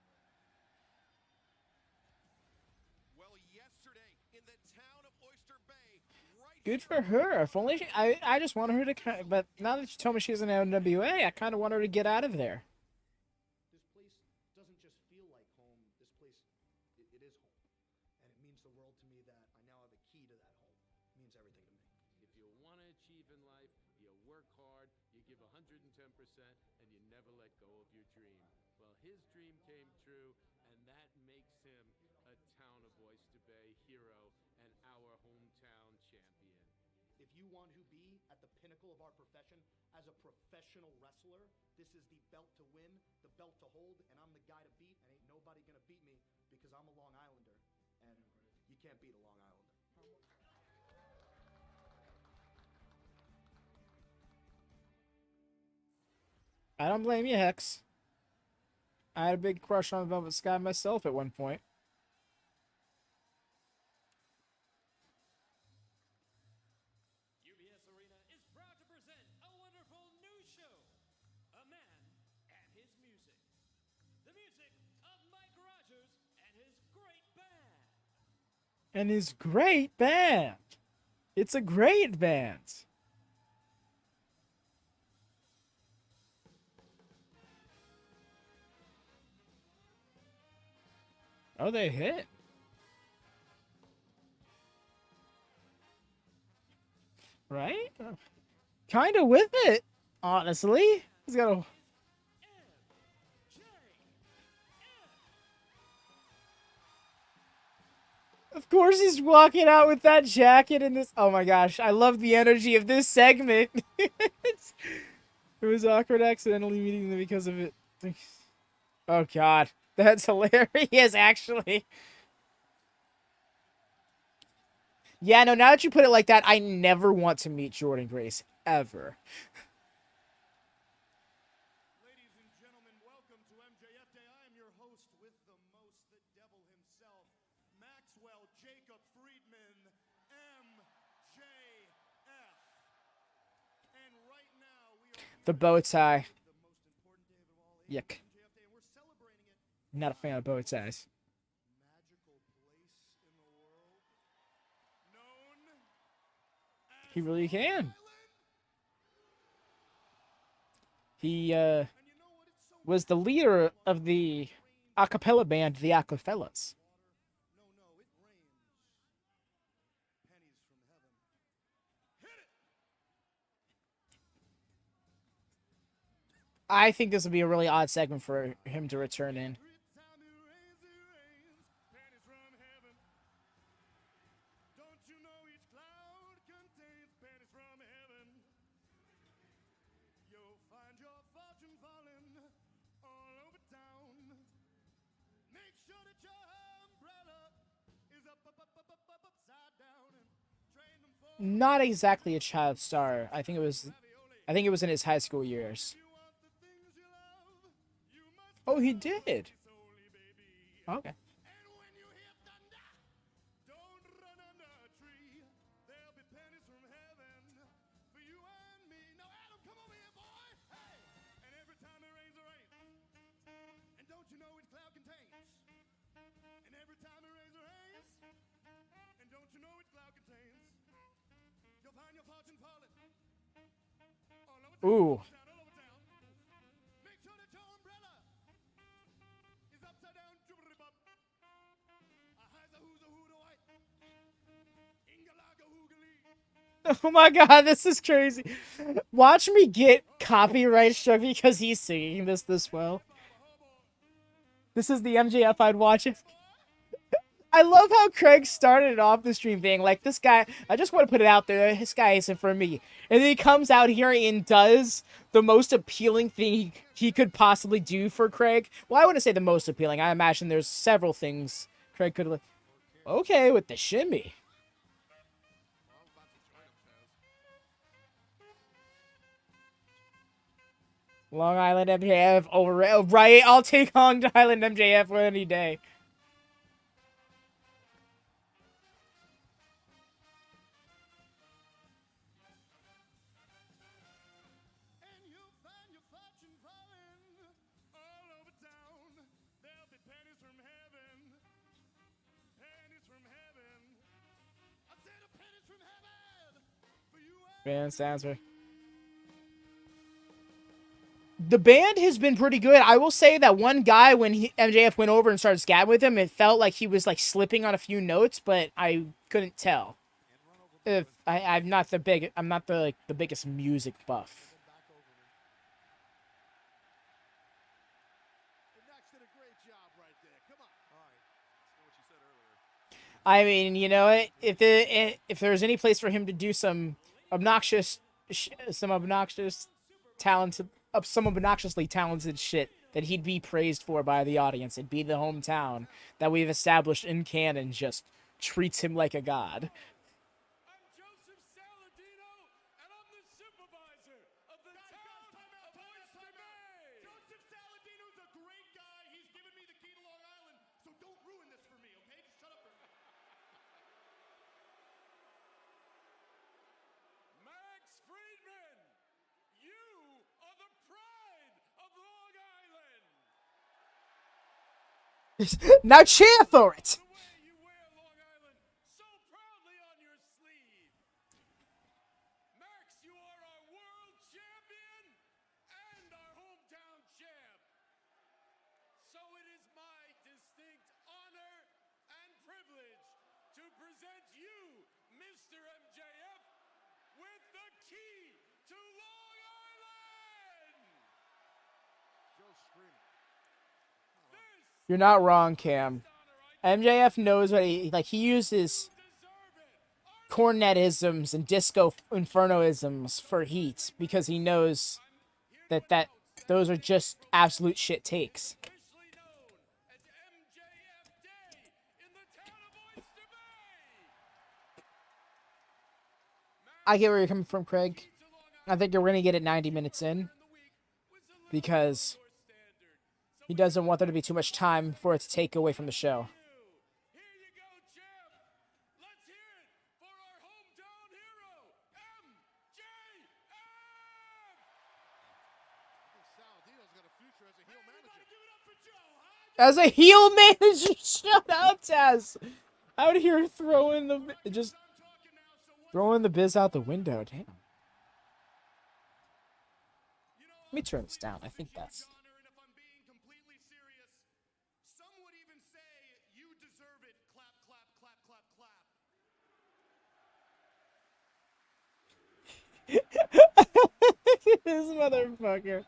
Well, yesterday in the town of Oyster Bay, right Good for her. If only I just want her to but now that you told me she's in NWA, I kind of want her to get out of there. This place doesn't just feel like home. This place, it is home. And it means the world to me that I now have a key to that home. It means everything to me. If you want to achieve in life, you work hard, you give 110%, and you never let go of your dream. Well, his dream came true, and that makes him a town of Oyster Bay hero and our hometown champion. If you want to be at the pinnacle of our profession as a professional wrestler, this is the belt to win, the belt to hold, and I'm the guy to beat, and ain't nobody gonna beat me because I'm a Long Islander, and you can't beat a Long Islander. I don't blame you, Hex. I had a big crush on Velvet Sky myself at one point. UBS Arena is proud to present a wonderful new show, A Man and His Music. The music of Mike Rogers and his great band. And his great band. It's a great band. Oh, they hit. Right? Kind of with it, honestly. He's got a... Of course he's walking out with that jacket in this... Oh my gosh, I love the energy of this segment. It was awkward accidentally meeting them because of it. Oh god, that's hilarious, actually. Yeah, no, now that you put it like that, I never want to meet Jordan Grace, ever. Ladies and gentlemen, welcome to MJF Day. I am your host with the most, the devil himself, Maxwell Jacob Friedman, MJF. And right now, we are The bow tie. the most important day of all, Yuck. MJF Day, and we're celebrating it. Not a fan of bow ties. Magical place in the world, known as He really can. Island. He, And you know what? It's so was the leader of the a cappella band, the Aquafellas. No, it rains pennies from heaven. Hit it! I think this would be a really odd segment for him to return in. Every time it rains, pennies from heaven. Don't you know each cloud contains pennies from heaven? You'll find your fortune falling all over town. Make sure that your umbrella is up, upside down, and train them for Not exactly a child star. I think it was in his high school years. you want the things you love. You must Oh, he did. solely, baby. Okay. And when you hear thunder, don't run under a tree. There'll be pennies from heaven for you and me. Now, Adam, come over here, boy. Hey! And every time it rains, it rains. And don't you know each cloud contains? And every time it rains, it rains. And don't you know each cloud contains? You'll find your fortune falling all over Ooh. Oh my god, this is crazy. Watch me get copyright struck because he's singing this well. This is the MJF I'd watch it. I love how Craig started off the stream being like, this guy, I just want to put it out there, this guy isn't for me. And then he comes out here and does the most appealing thing he could possibly do for Craig. Well, I wouldn't say the most appealing. I imagine there's several things Craig could have. Okay, with the shimmy. Long Island MJF over. Right, I'll take Long Island MJF for any day. Band stands for. The band has been pretty good. I will say that one guy, when MJF went over and started scabbing with him, it felt like he was like slipping on a few notes, but I couldn't tell. If I'm not the biggest music buff. I mean, you know, if there's any place for him to do some obnoxiously talented shit that he'd be praised for by the audience, it'd be the hometown that we've established in canon just treats him like a god. Now cheer for it! You're not wrong, Cam. MJF knows what he uses cornetisms and disco infernoisms for heat because he knows that those are just absolute shit takes. I get where you're coming from, Craig. I think you're going to get it 90 minutes in because he doesn't want there to be too much time for it to take away from the show. As a heel manager, shut up, Taz. Out here throwing the biz out the window. Damn. Let me turn this down. I think that's. This motherfucker.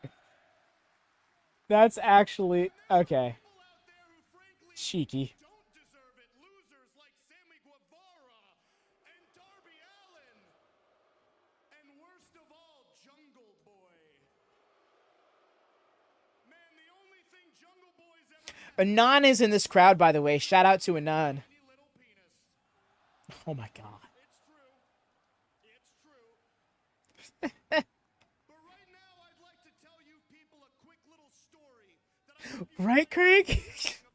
That's actually okay. Cheeky. Don't deserve it. Losers like Sammy Guevara and Darby Allin. And worst of all, Jungle Boy. Man, the only thing Jungle Boy's ever had. Anon is in this crowd, by the way. Shout out to Anon. Oh my god. It's true. But right now, I'd like to tell you people a quick little story that I Right, Craig?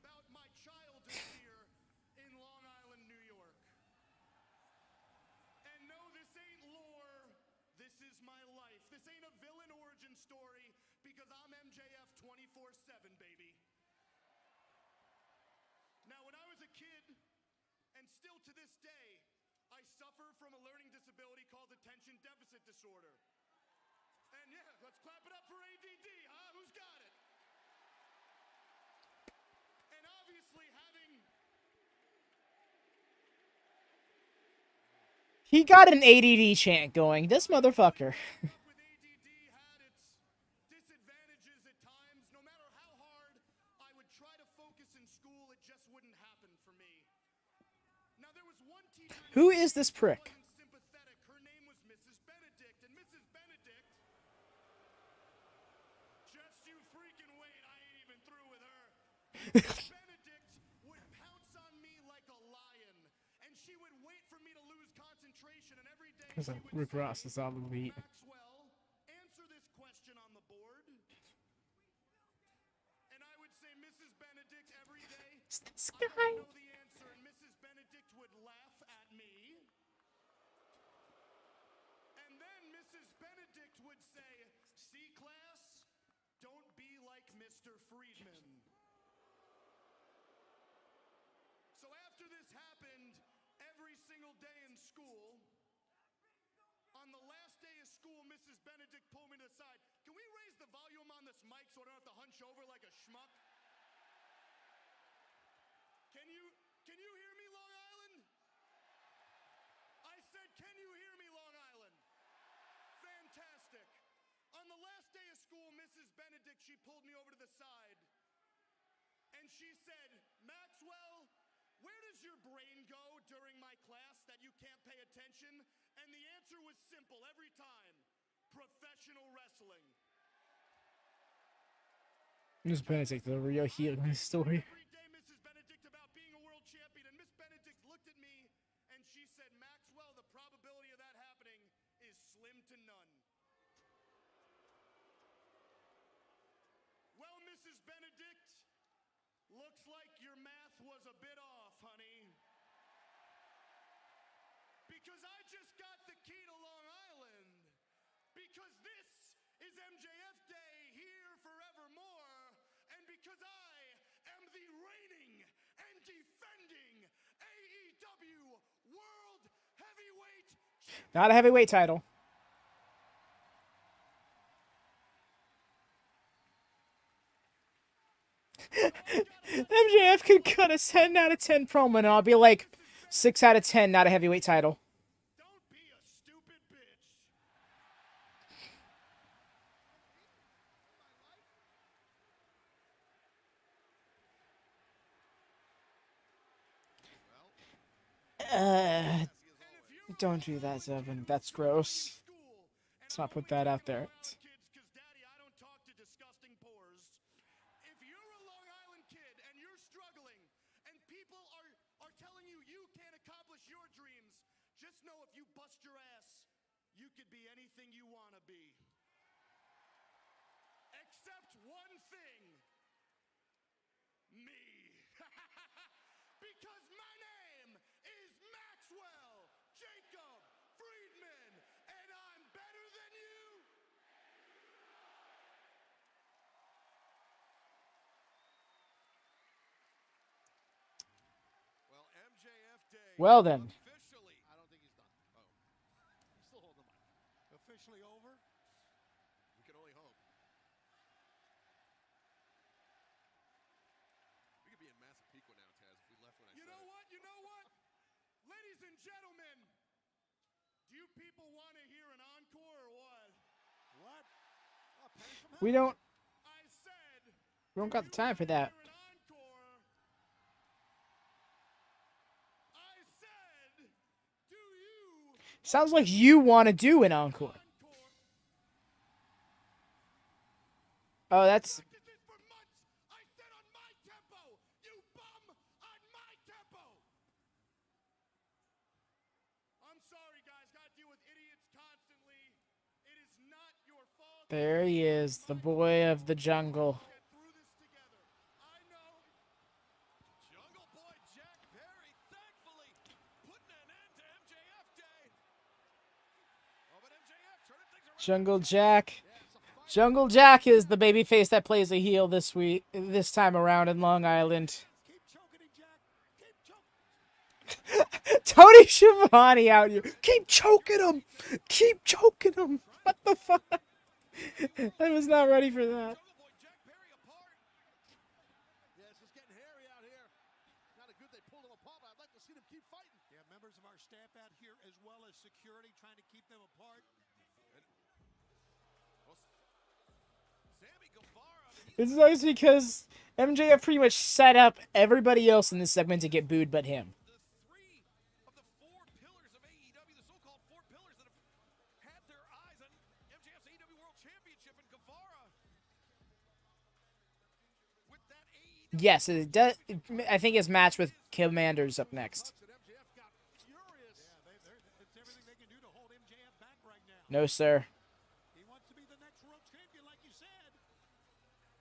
about my childhood here in Long Island, New York. And no, this ain't lore. This is my life. This ain't a villain origin story because I'm MJF 24/7, baby. Now, when I was a kid, and still to this day, I suffer from a learning disability called attention deficit disorder. And Yeah, let's clap it up for ADD, huh? Who's got it? And obviously having... He got an ADD chant going. This motherfucker. with ADD had its disadvantages at times. No matter how hard I would try to focus in school, it just wouldn't happen for me. Now there was one teacher... Who is this prick? wasn't sympathetic. Her name was Mrs. Benedict, and Mrs. Benedict... Just you freaking wait, I ain't even through with her. Mrs. Benedict would pounce on me like a lion, and she would wait for me to lose concentration, and every day Because she would Rick say, Ross is on the beat. Maxwell, answer this question on the board. And I would say, Mrs. Benedict, every day, It's this I guy. would know the answer, and Mrs. Benedict would laugh at me. And then Mrs. Benedict would say, see, class, don't be like Mr. Friedman. So after this happened, every single day in school, on the last day of school, Mrs. Benedict pulled me to the side. Can we raise the volume on this mic so I don't have to hunch over like a schmuck? Can you hear me, Long Island? I said, can you hear me, Long Island? Fantastic. On the last day of school, Mrs. Benedict, she pulled me over to the side. And she said, Maxwell, where does your brain go during my class that you can't pay attention? And the answer was simple every time. Professional wrestling. Miss Benedict, the real healing story. Every day, Mrs. Benedict about being a world champion, and Miss Benedict looked at me and she said, Maxwell, the probability of that happening is slim to none. Well, Mrs. Benedict, looks like your math was a bit off, honey. Because I just got the key to Long Island. Because this is MJF Day here forevermore. And because I am the reigning and defending AEW World Heavyweight Champion. Not a heavyweight title. MJF could cut a 10 out of 10 promo and I'll be like 6 out of 10, not a heavyweight title. Don't be a stupid bitch. Don't do that, Devin. That's gross. Let's not put that out there. Kids, because Daddy, I don't talk to disgusting pores. If you're a Long Island kid and you're struggling and people are telling you you can't accomplish your dreams, just know if you bust your ass, you could be anything you want to be. Except one thing. Me. Because my name is Maxwell Jacob Friedman, and I'm better than you. Well, MJF Day. Well then. Officially. I don't think he's done. Oh. He's still holding the mic. Officially over? We can only hope. We could be in Massapequa now, Taz, if we left when I You said know it. what? You know what? Ladies and gentlemen, do you people want to hear an encore or what? What? Oh, penny from We hell. don't I said. we don't got the time for that. Hear an encore. I said, do you Sounds like you want to do an encore. encore? Oh, that's Practice it for months. I said on my tempo. You bum on my tempo. I'm sorry, guys. Got to deal with idiots constantly. It is not your fault. there he is, the boy of the jungle. Get through this together. I know. Jungle Boy Jack Perry, thankfully, putting an end to MJF Day. Oh, but MJF turning things around. Jungle Jack. Jungle Jack is the babyface that plays a heel this time around in Long Island. Keep choking him, Jack. Keep choking. Tony Schiavone out here. Keep choking him. Keep choking him. What the fuck? I was not ready for that. Yeah, it's just getting hairy out here. Not a good they pulled them apart, but I'd like to see them keep fighting. Yeah, members of our staff out here as well as security trying to keep them apart. Sammy Guevara, I mean, It's nice because MJF pretty much set up everybody else in this segment to get booed but him. the three of the four pillars of AEW, the so-called four pillars that have had their eyes on MJF's AEW World Championship, and Guevara with that AEW. Yes, it does. I think his match with Commander's up next. But MJF got furious. Yeah, it's everything they can do to hold MJF back right now. No, sir. He wants to be the next world champion, like you said.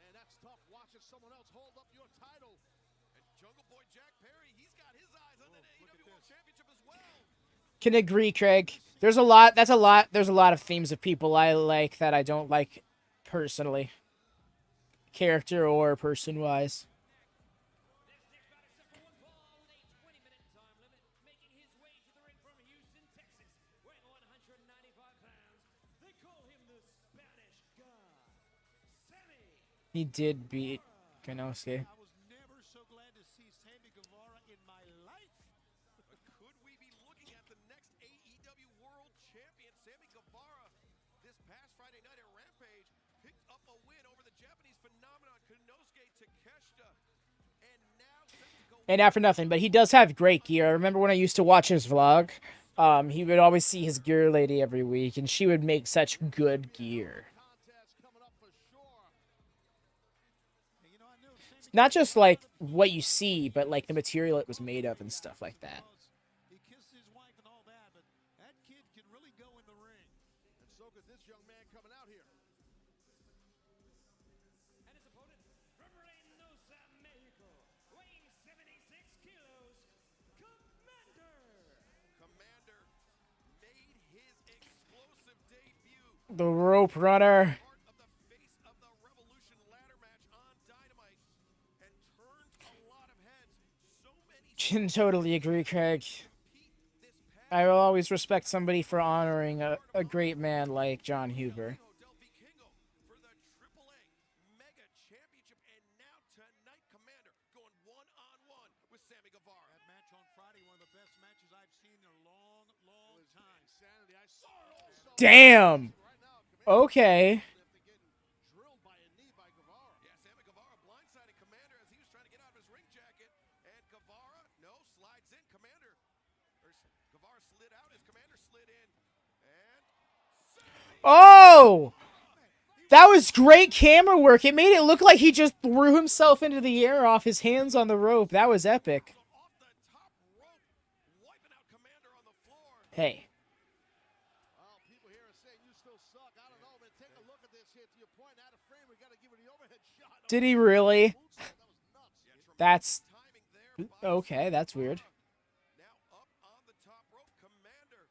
And that's tough watching someone else hold up your title. And Jungle Boy Jack Perry, he's got his eyes on that AEW World Championship as well. Can agree, Craig. There's a lot. That's a lot. There's a lot of themes of people I like that I don't like personally, character or person-wise. This next bout is set for one fall with a 20-minute time limit. Making his way to the ring from Houston, Texas, weighing 195 pounds. They call him the Spanish God, Sammy. He did beat Kanosuke. I was never so glad to see Sammy Guevara in my life. But could we be looking at the next AEW World Champion, Sammy Guevara? This past Friday night at Rampage, picked up a win over the Japanese phenomenon Konosuke Takeshita. And now set to go And not for nothing, but he does have great gear. I remember when I used to watch his vlog. He would always see his gear lady every week, and she would make such good gear. Contest coming up for sure. And, you know, I know Sammy Not just like what you see, but like the material it was made of and stuff like that. he kissed his wife and all that, but that kid can really go in the ring. And so could this young man coming out here. And his opponent from Reynosa, Mexico, weighing 76 kilos, Komander. Komander made his explosive debut. The rope runner. Part of the face of the Revolution ladder match on Dynamite and turned a lot of heads. So many Can totally agree, Craig. compete this past I will always respect somebody for honoring a great man like John Huber. Riho del Vikingo for the AAA Mega Championship. And now tonight, Komander going one-on-one with Sammy Guevara. That match on Friday, one of the best matches I've seen in a long, long time. Insanity. I saw it also. Damn. Right now, Komander Okay. after getting drilled by a knee by Guevara. Yeah, Sammy Guevara blindsided Komander as he was trying to get out of his ring jacket. And Guevara, no, slides in. Guevara slid out as Komander slid in. And Sammy Oh! That was great camera work. It made it look like he just threw himself into the air off his hands on the rope. That was epic. off the top rope, wiping out Komander on the floor. Hey. Well, people here are saying you still suck. I don't know, man. Take a look at this here. To your point, out of frame, we got to give it the overhead shot. Did he really? Moonsault, that was nuts. That's Timing there by okay. That's weird. now up on the top rope. Komander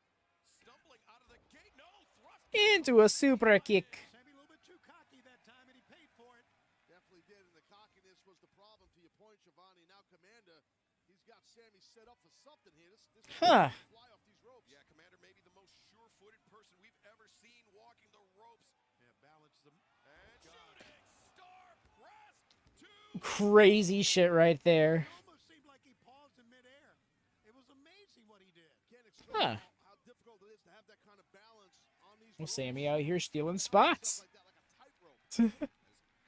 stumbling out of the gate. No, thrust. Into a super kick. Sammy a little bit too cocky that time, and he paid for it. Definitely did, and the cockiness was the problem. To your point, Shivani. Now Komander, he's got Sammy set up for something here. This Huh. fly off these ropes. Yeah, Komander may be the most sure-footed person we've ever seen walking the ropes. Yeah, balance them. And shooting star press to Crazy shit right there. It almost seemed like he paused in midair. It was amazing what he did. Can't Huh. explain how difficult it is to have that kind of balance on these Well, ropes. Sammy out here stealing spots. Like that, like a tightrope.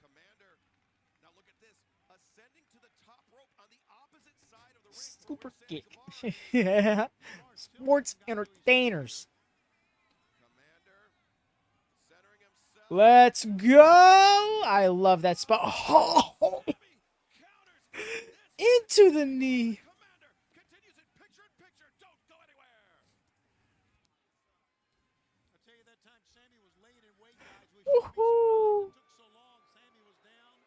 Komander. Now look at this. Ascending to the top rope on the opposite side of the ring. from Super where Sammy kick. Guevara is. Yeah. Sports entertainers. Komander centering himself. Let's go. I love that spot. Oh, Sammy counters this. into the knee. Komander continues it picture in picture. Don't go anywhere. I tell you, that time Sammy was laying in wait, guys. We Woohoo. it took so long. Sammy was down,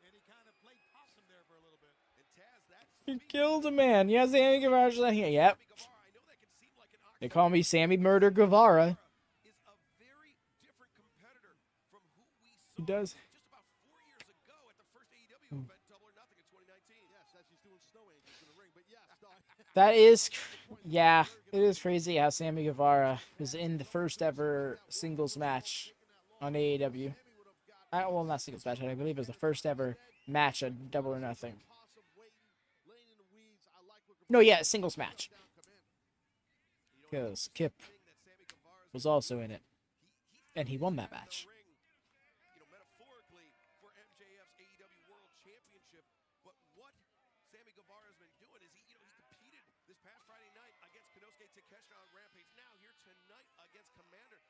and he kind of played possum there for a little bit. And Taz, that's He killed a man. Yes, Sammy Guevara's not here. Yep. Guevara. I know that can seem like an They call me Sammy Murder Guevara. is a very different competitor from who we saw He does. just about 4 years ago at the first AEW event, Double or Nothing in 2019. Yes, as he's doing snow angels in the ring. But yes, That is, yeah, it is crazy how Sammy Guevara was in the first ever singles match on AEW. Well, not singles match. I believe it was the first ever match at Double or Nothing. No, yeah, singles match. Because Kip was also in it, and he won that match. You know, metaphorically for MJF's AEW World Championship, but what Sammy Guevara has been doing is he competed this past Friday night against Konosuke Takeshita on Rampage. Now here tonight against Komander.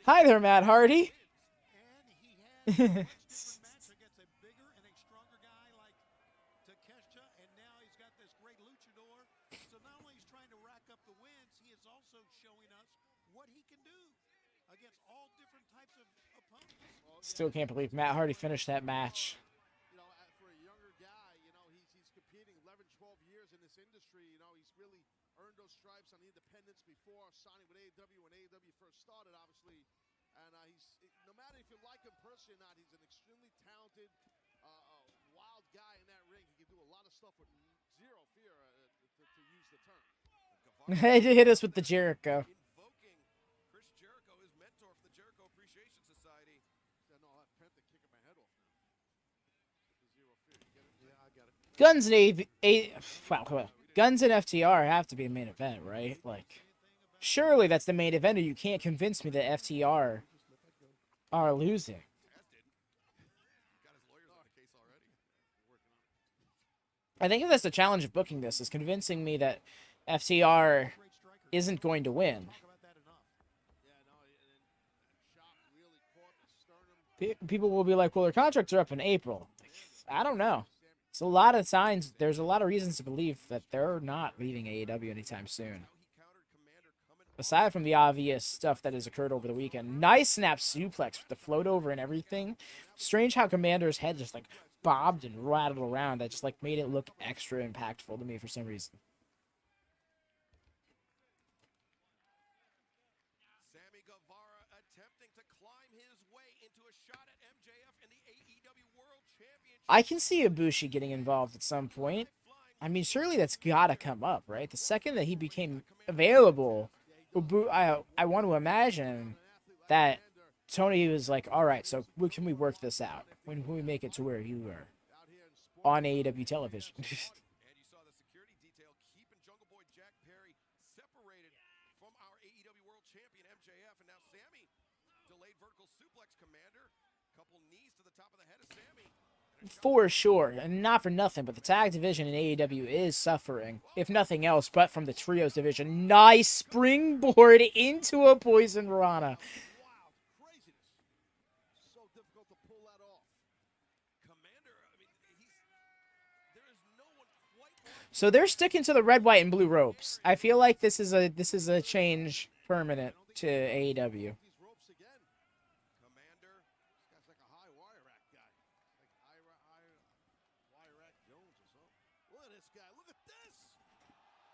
Hi there, Matt Hardy. And he had a much different match against a bigger and a stronger guy like Takeshita, and now he's got this great luchador. So not only he's trying to rack up the wins, he is also showing us what he can do against all different types of opponents. Still can't believe Matt Hardy finished that match. You know, for a younger guy, you know, he's competing 11, 12 years in this industry. You know, he's really earned those stripes on the independents before signing with AEW when AEW first started, obviously. And no matter if you like him personally or not, he's an extremely talented, wild guy in that ring. He can do a lot of stuff with zero fear, to use the term. He hit us with the Jericho. Invoking Chris Jericho, his mentor for the Jericho Appreciation Society. Yeah, no, I'll have Penta kicking my head off now. With the zero fear. You get it? Yeah, I got it. Guns and FTR have to be a main event, right? Like, surely that's the main event, or you can't convince me that FTR are losing. Got his lawyers on the case already. I think that's the challenge of booking this, is convincing me that FTR isn't going to win. People will be like, well, their contracts are up in April. I don't know. It's a lot of signs. There's a lot of reasons to believe that they're not leaving AEW anytime soon. Aside from the obvious stuff that has occurred over the weekend. Nice snap suplex with the float over and everything. Strange how Commander's head just like bobbed and rattled around. That just like made it look extra impactful to me for some reason. Sammy Guevara attempting to climb his way into a shot at MJF in the AEW World Championship. I can see Ibushi getting involved at some point. I mean, surely that's gotta come up, right? The second that he became available, I want to imagine that Tony was like, all right, so when can we work this out? When can we make it to where you are on AEW television? And you saw the security detail keeping Jungle Boy Jack Perry separated from our AEW World Champion MJF. And now Sammy, delayed vertical suplex Komander. Couple knees to the top of the head of Sammy. For sure, and not for nothing, but the tag division in AEW is suffering, if nothing else, but from the trios division. Nice springboard into a Poison Rana. Wow, craziness. So difficult to pull that off. Komander, I mean, there is no one quite like So they're sticking to the red, white, and blue ropes. I feel like this is a change permanent to AEW. These ropes again. Komander. This guy's like a high wire act guy. Like wire act Jones or something. Look at this guy. Look at this.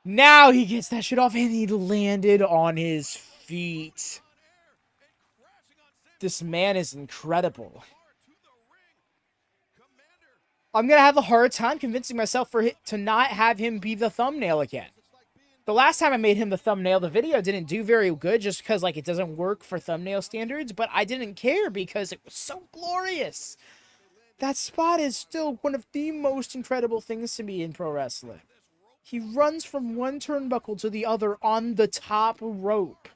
Now he gets that shit off, and he landed on his feet. On air and crashing on Sammy This man is incredible. Guevara to the ring. Komander. I'm going to have a hard time convincing myself to not have him be the thumbnail again. The last time I made him the thumbnail, the video didn't do very good just because, like, it doesn't work for thumbnail standards, but I didn't care because it was so glorious. That spot is still one of the most incredible things to me in pro wrestling. He runs from one turnbuckle to the other on the top rope.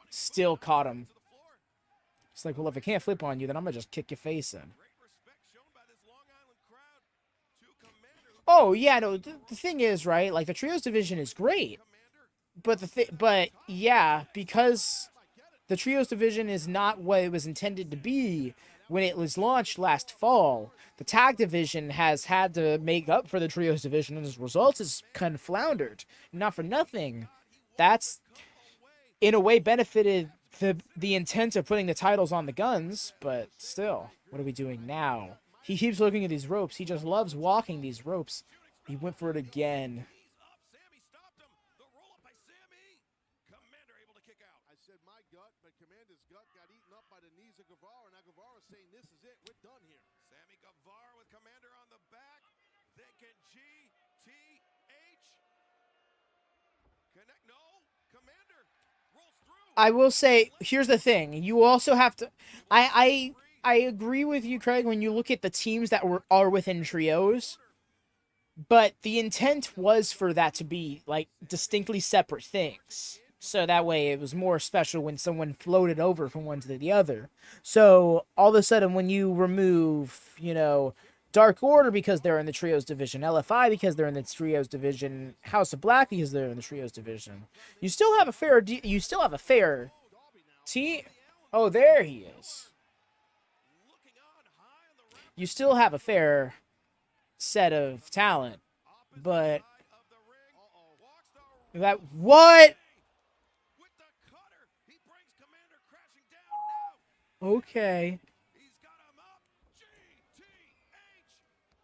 Still caught him. It's like, well, if I can't flip on you, then I'm going to just kick your face in. Great respect shown by this Long Island crowd to Komander. Oh, yeah, no, the thing is, right, like, the trios division is great. But yeah, because the trios division is not what it was intended to be when it was launched last fall, the tag division has had to make up for the trios division, and as a result, has kind of floundered. Not for nothing. That's, in a way, benefited the intent of putting the titles on the Guns, but still, what are we doing now? He keeps looking at these ropes. He just loves walking these ropes. He went for it again. Up. Sammy stopped him. The roll up by Sammy. Komander able to kick out. I said my gut, but Commander's gut got eaten up by the knees of Guevara. Now Guevara's saying this is it. We're done here. Sammy Guevara with Komander on the back. Thinking GTH. Connect. No. Komander rolls through. I will say, here's the thing. You also have to. I agree with you, Craig, when you look at the teams that are within trios. But the intent was for that to be like distinctly separate things. So that way it was more special when someone floated over from one to the other. So all of a sudden when you remove, Dark Order because they're in the trios division, LFI because they're in the trios division, House of Black because they're in the trios division, you still have a fair team. Oh, there he is. You still have a fair set of talent, but that what? Okay. He's got him up. GTH,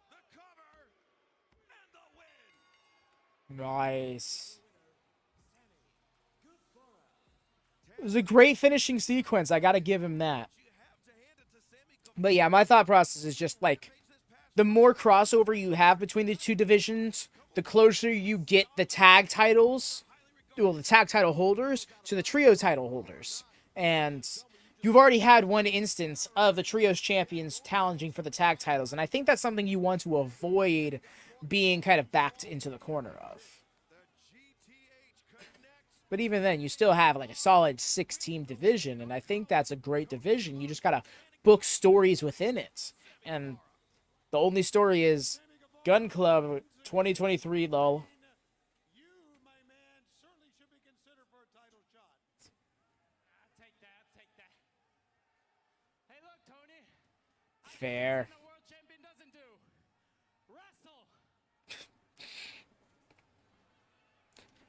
the cover, and the win. Nice. It was a great finishing sequence. I gotta give him that. But yeah, my thought process is just like, the more crossover you have between the two divisions, the closer you get the tag titles, well, the tag title holders, to the trio title holders. And you've already had one instance of the trios champions challenging for the tag titles, and I think that's something you want to avoid being kind of backed into the corner of. But even then, you still have like a solid 6-team division, and I think that's a great division. You just gotta book stories within it. And the only story is Gun Club 2023, lol. You, my man, certainly should be considered for a title shot. I'll take that. Hey, look, Tony. Fair. The world champion doesn't do. Wrestle.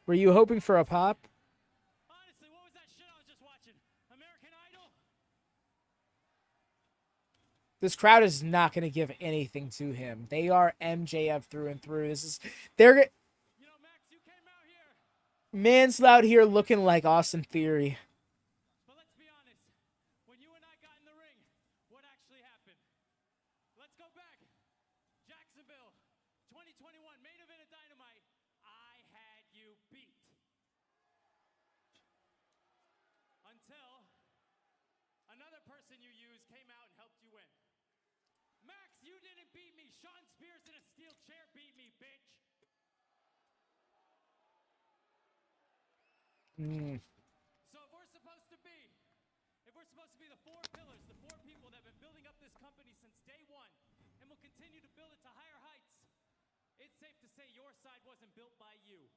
Were you hoping for a pop? Honestly, what was that shit I was just watching? American Idol? This crowd is not going to give anything to him. They are MJF through and through. Max, you came out here. Man's out here looking like Austin Theory. But let's be honest. When you and I got in the ring, what actually happened? Let's go back. Jacksonville, 2021, main event of Dynamite. I had you beat. Until another person you used came out and helped you win. Max, you didn't beat me. Sean Spears in a steel chair beat me, bitch. So if we're supposed to be the four pillars, the four people that have been building up this company since day one, and will continue to build it to higher heights, it's safe to say your side wasn't built by you.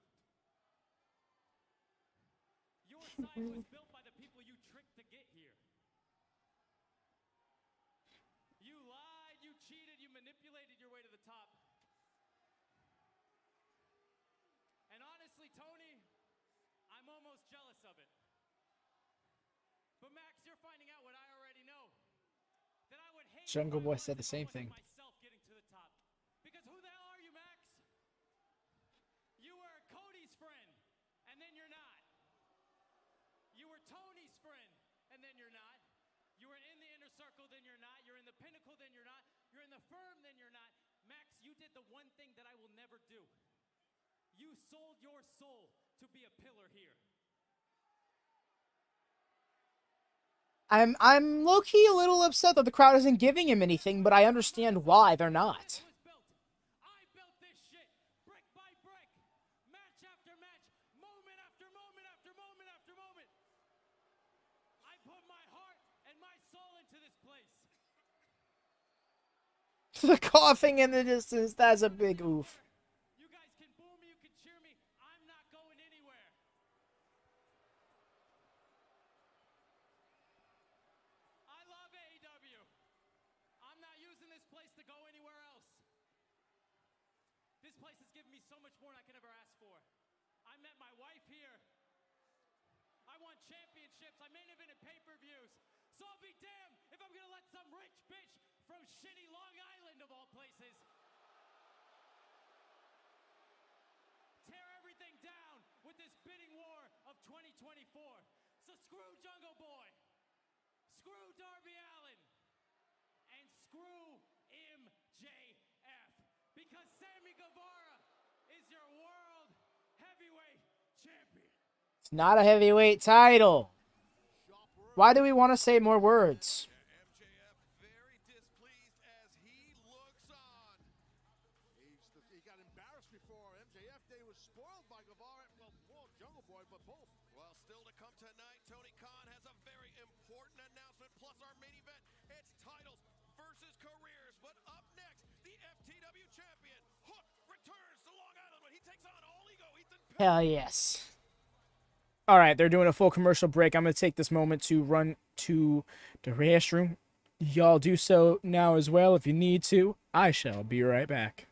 Your side was built by the people you tricked to get here. You lied, you cheated, you manipulated your way to the top. And honestly, Tony, I'm almost jealous of it. But Max, you're finding out what I already know. That I would hate Jungle Boy said the same thing. myself getting to the top. Because who the hell are you, Max? You were Cody's friend, and then you're not. You were Tony's friend, and then you're not. You were in the inner circle, then you're not. You're in the pinnacle, then you're not. You're in the firm, then you're not. Max, you did the one thing that I will never do. You sold your soul to be a pillar here. I'm low-key a little upset that the crowd isn't giving him anything, but I understand why they're not. I built this shit brick by brick, match after match, moment after moment after moment after moment. I put my heart and my soul into this place. The coughing in the distance, that's a big oof. You guys can boo me, you can cheer me. I'm not going anywhere. I love AEW. I'm not using this place to go anywhere else. This place has given me so much more than I could ever ask for. I met my wife here. I won championships. I main evented pay-per-views. So I'll be damned if I'm gonna let some rich bitch from shitty Long Island of all places tear everything down with this bidding war of 2024. So screw Jungle Boy, screw Darby Allin, and screw MJF, because Sammy Guevara is your world heavyweight champion. It's not a heavyweight title. Why do we want to say more words? MJF very displeased as he looks on. He got embarrassed before. MJF Day was spoiled by Guevara. Well, more Jungle Boy, but both. Well, still to come tonight, Tony Khan has a very important announcement, plus our main event. It's titles versus careers. But up next, the FTW champion, Hook, returns to Long Island when he takes on All Ego Ethan Page. Hell yes. All right, they're doing a full commercial break. I'm going to take this moment to run to the restroom. Y'all do so now as well if you need to. I shall be right back.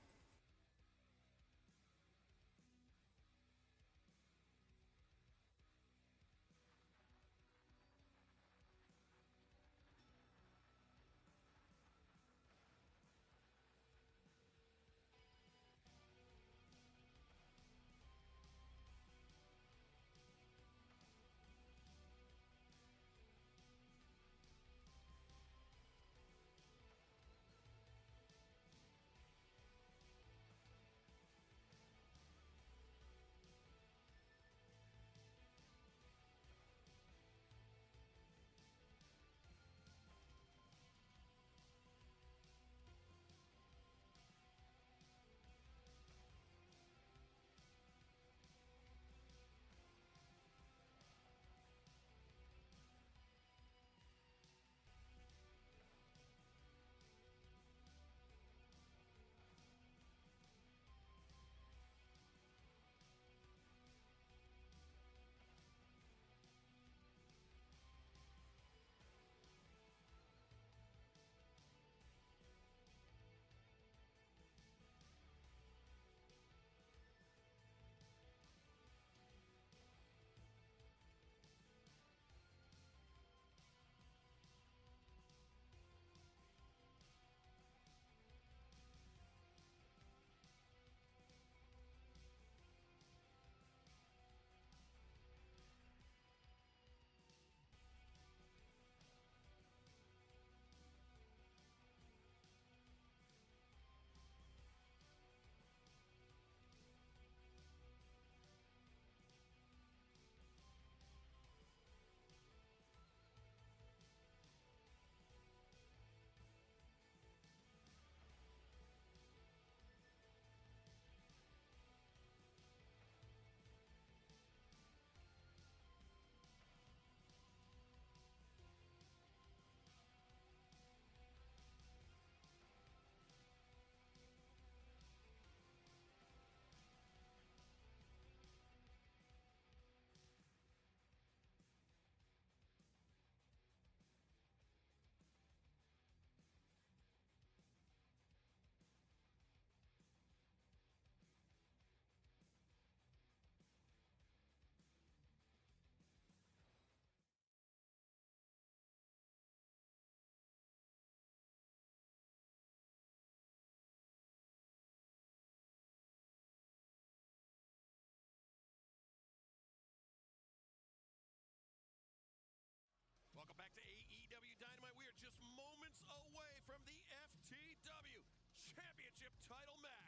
Welcome back to AEW Dynamite. We are just moments away from the FTW Championship title match.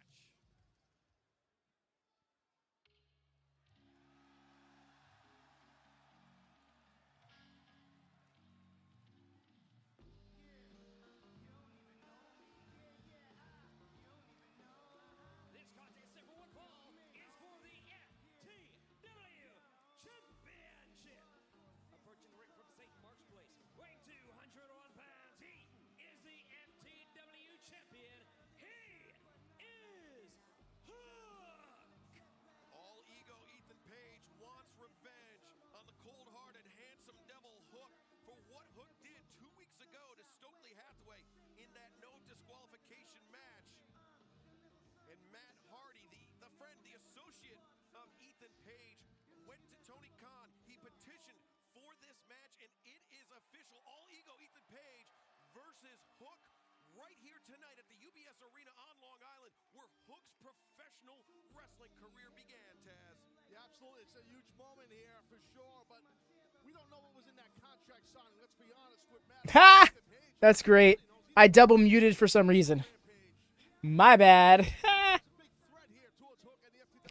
This contest, set for one fall, is for the FTW Championship. Approaching the ring from St. Mark's Place, weighing 201 pounds, he is the FTW champion. He is Hook. All Ego Ethan Page wants revenge on the cold-hearted, handsome devil Hook for what Hook did 2 weeks ago to Stokely Hathaway in that no disqualification match. And Matt Hardy, the friend, the associate of Ethan Page, went to Tony Khan. He petitioned for this match, and it is official. All Ego Ethan Page versus Hook right here tonight at the UBS Arena on Long Island, where Hook's professional wrestling career began, Taz. Yeah, absolutely. It's a huge moment here for sure, but we don't know what was in that contract signing. Let's be honest with Matt. Ha! That's great. I double muted for some reason. My bad.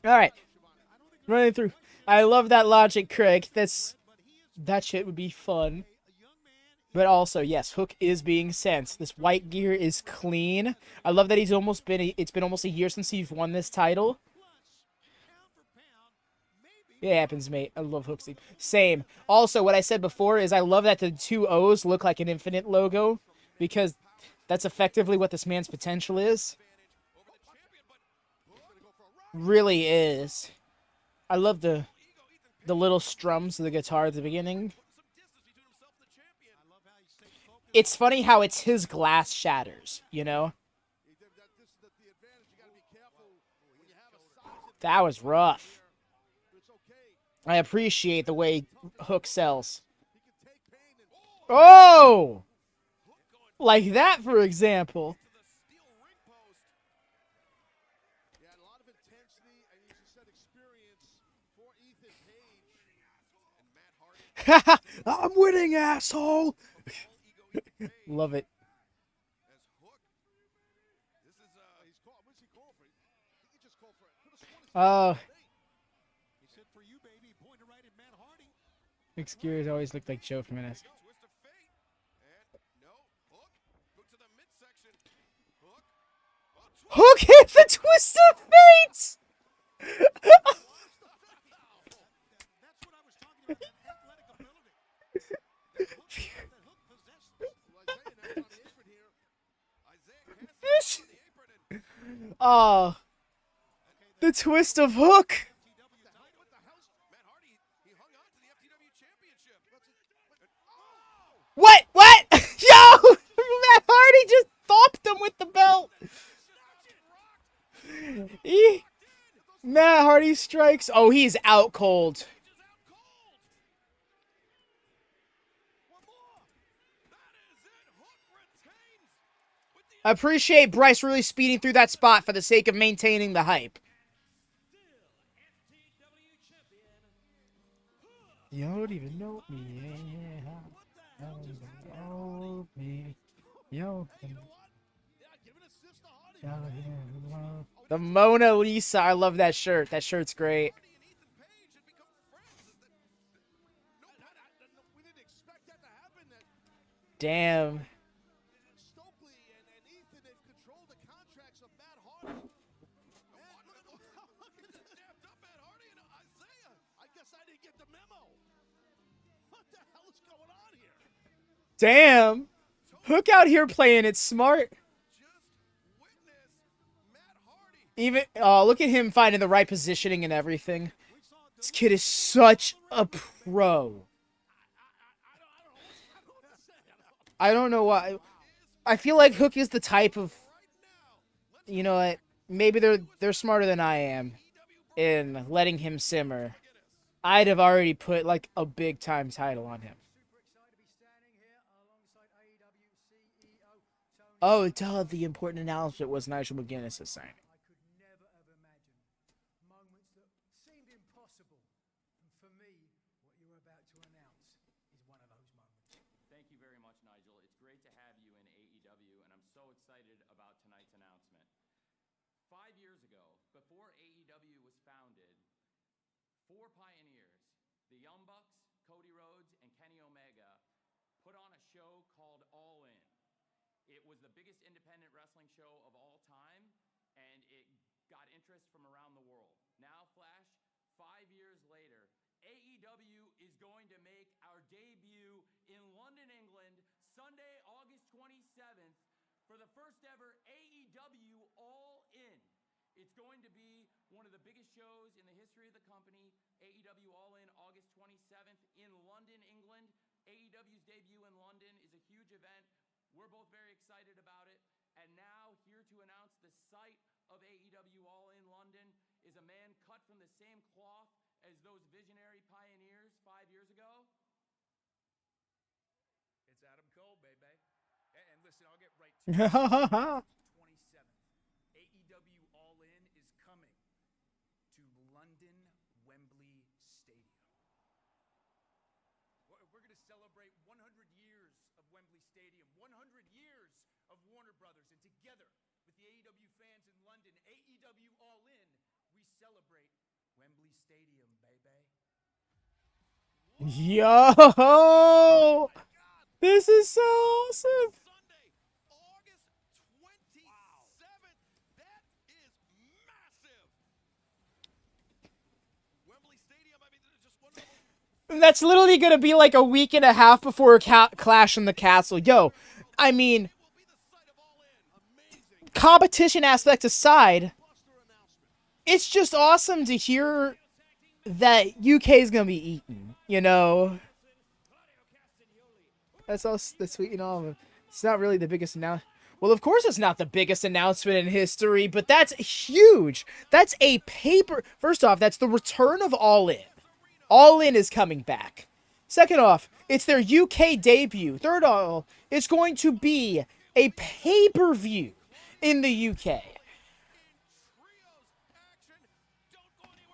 All right. Running through. I love that logic, Craig. That shit would be fun. But also, yes, Hook is being sent. This white gear is clean. I love that it's been almost a year since he's won this title. It happens, mate. I love Hook's team. Same. Also, what I said before is I love that the two O's look like an infinite logo because that's effectively what this man's potential is. Really is. I love the little strums of the guitar at the beginning. It's funny how it's his glass shatters, you know? That was rough. I appreciate the way Hook sells. Oh! Like that, for example. I'm winning, asshole! Love it. Nick's gears always looked like Joe from NS. Hook hit the twist of fate! Oh, the twist of Hook. What? What? Yo! Matt Hardy just thumped him with the belt. Matt Hardy strikes. Oh, he's out cold. I appreciate Bryce really speeding through that spot for the sake of maintaining the hype. You don't even know me. You don't even know me. The Mona Lisa. I love that shirt. That shirt's great. Damn. Damn. Hook out here playing it smart. Even look at him finding the right positioning and everything. This kid is such a pro. I don't know why. I feel like Hook is the type of, you know what? Maybe they're smarter than I am in letting him simmer. I'd have already put like a big time title on him. Oh, duh, the important announcement was Nigel McGuinness' signing. Thank you very much, Nigel. It's great to have you in AEW, and I'm so excited about tonight's announcement. 5 years ago, before AEW was founded, 4 pioneers, the Young Bucks, Cody Rhodes, and Kenny Omega, put on a show called All In. It was the biggest independent wrestling show of all time, and it got interest from around the world. Now, Flash, 5 years later, AEW is going to make our debut in London, England, Sunday, August 27th, for the first ever AEW All In. It's going to be one of the biggest shows in the history of the company. AEW All In, August 27th in London, England. AEW's debut in London is a huge event. We're both very excited about it. And now, here to announce the site of AEW All In London is a man cut from the same cloth as those visionary pioneers 5 years ago. It's Adam Cole, baby. And listen, I'll get right to it. 27th. AEW All In is coming to London, Wembley Stadium. We're going to celebrate 100 years of Wembley Stadium, 100 years of Warner Brothers, and together with the AEW fans in London, AEW All In, we celebrate Wembley Stadium, baby. Yo! This is so awesome. Sunday, August 27th. That is massive. Wembley Stadium, I mean, there's just one of those. That's literally going to be like a week and a half before Clash in the Castle. Yo, I mean, competition aspect aside, it's just awesome to hear that UK is going to be eaten, you know? That's all that's sweet and all. It's not really the biggest announcement. Well, of course it's not the biggest announcement in history, but that's huge. That's a paper. First off, that's the return of All In. All In is coming back. Second off, it's their UK debut. Third off, it's going to be a pay-per-view in the UK.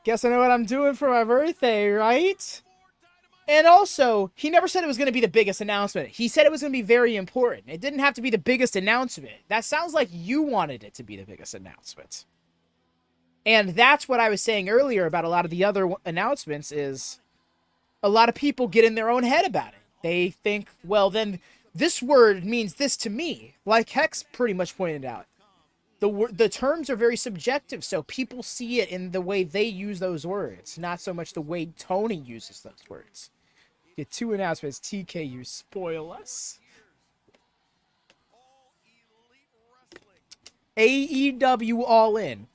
Guess I know what I'm doing for my birthday, right? And also, he never said it was going to be the biggest announcement. He said it was going to be very important. It didn't have to be the biggest announcement. That sounds like you wanted it to be the biggest announcement. And that's what I was saying earlier about a lot of the other announcements is a lot of people get in their own head about it. They think, well, then this word means this to me. Like Hex pretty much pointed out. The terms are very subjective, so people see it in the way they use those words, not so much the way Tony uses those words. Get 2 announcements. TK, you spoil us. AEW All In.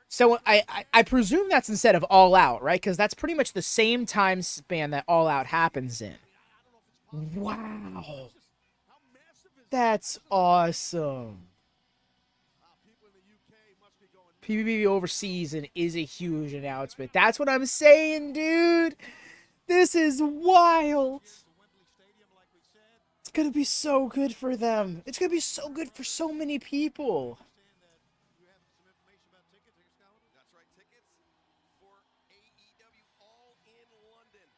So I presume that's instead of All Out, right? Because that's pretty much the same time span that All Out happens in. Wow. That's awesome. PPV overseas and is a huge announcement. That's what I'm saying, dude. This is wild. It's going to be so good for them. It's going to be so good for so many people. That's right, tickets for AEW All in London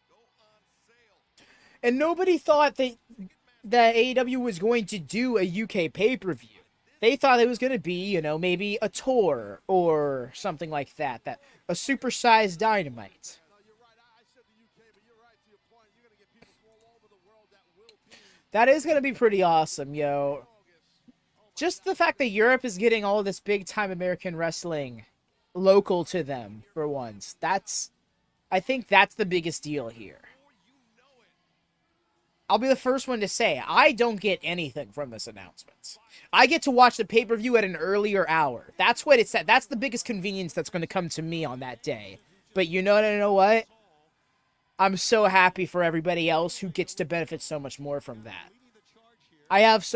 go on sale. And nobody thought that AEW was going to do a UK pay-per-view. They thought it was going to be, you know, maybe a tour or something like that. That a supersized Dynamite. That is going to be pretty awesome, yo. Just the fact that Europe is getting all of this big-time American wrestling local to them for once. I think that's the biggest deal here. I'll be the first one to say, I don't get anything from this announcement. I get to watch the pay-per-view at an earlier hour. That's what it said. That's the biggest convenience that's going to come to me on that day. But you know what? I'm so happy for everybody else who gets to benefit so much more from that. I have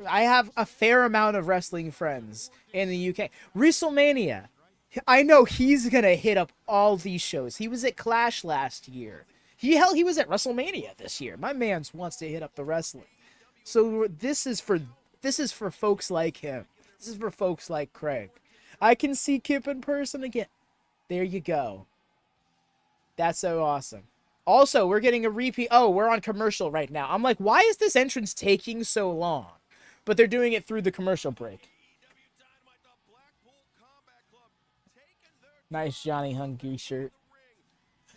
I have a fair amount of wrestling friends in the UK. WrestleMania. I know he's going to hit up all these shows. He was at Clash last year. He was at WrestleMania this year. My man wants to hit up the wrestling. So this is for folks like him. This is for folks like Craig. I can see Kip in person again. There you go. That's so awesome. Also, we're getting a repeat. Oh, we're on commercial right now. I'm like, why is this entrance taking so long? But they're doing it through the commercial break. Nice Johnny Hungry shirt.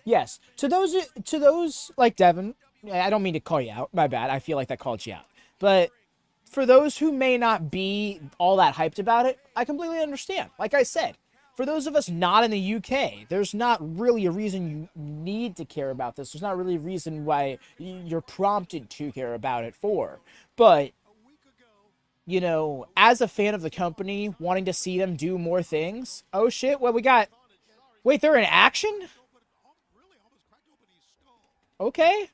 Yes, to those like Devin, I don't mean to call you out. My bad. I feel like that called you out. But for those who may not be all that hyped about it, I completely understand. Like I said, for those of us not in the UK, there's not really a reason you need to care about this. There's not really a reason why you're prompted to care about it for. But, you know, as a fan of the company, wanting to see them do more things. Oh shit, what we got? Wait, they're in action? Okay.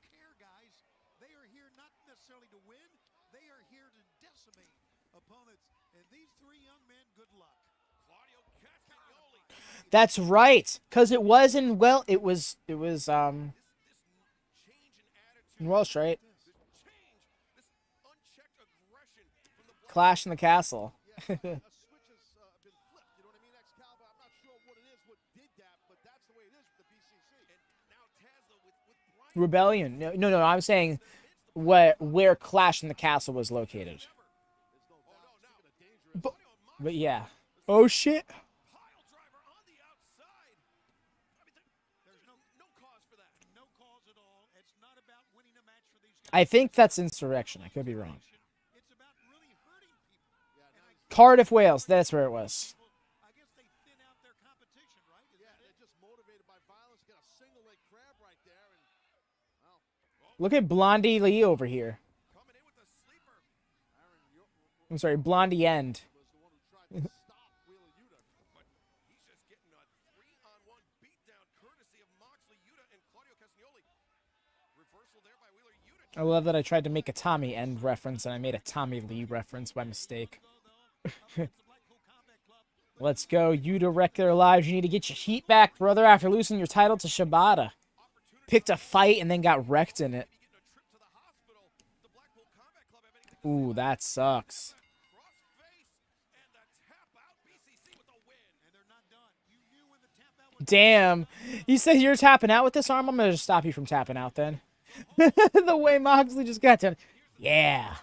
That's right, because it was in it was in Welsh, right? Clash in the Castle. Rebellion. No, I'm saying where Clash in the Castle was located. But yeah. Oh shit. I think that's Insurrection. I could be wrong. Cardiff, Wales. That's where it was. I guess they thin out their competition, right? Yeah, they're just motivated by violence. Got a single leg crab right there, and well, Look at Blondie Lee over here. I'm sorry, Blondie End. was the one who tried to stop Wheeler Yuta. But he's just getting a 3-on-1 beatdown courtesy of Moxley, Yuta, and Claudio Castagnoli. Reversal there by Wheeler Yuta. I love that I tried to make a Tommy End reference and I made a Tommy Lee reference by mistake. Let's go, Yuta wreck their lives. You need to get your heat back, brother, after losing your title to Shibata. Picked a fight and then got wrecked in it. Ooh, that sucks. Damn. You said you're tapping out with this arm? I'm going to just stop you from tapping out then. The way Moxley just got done. Yeah.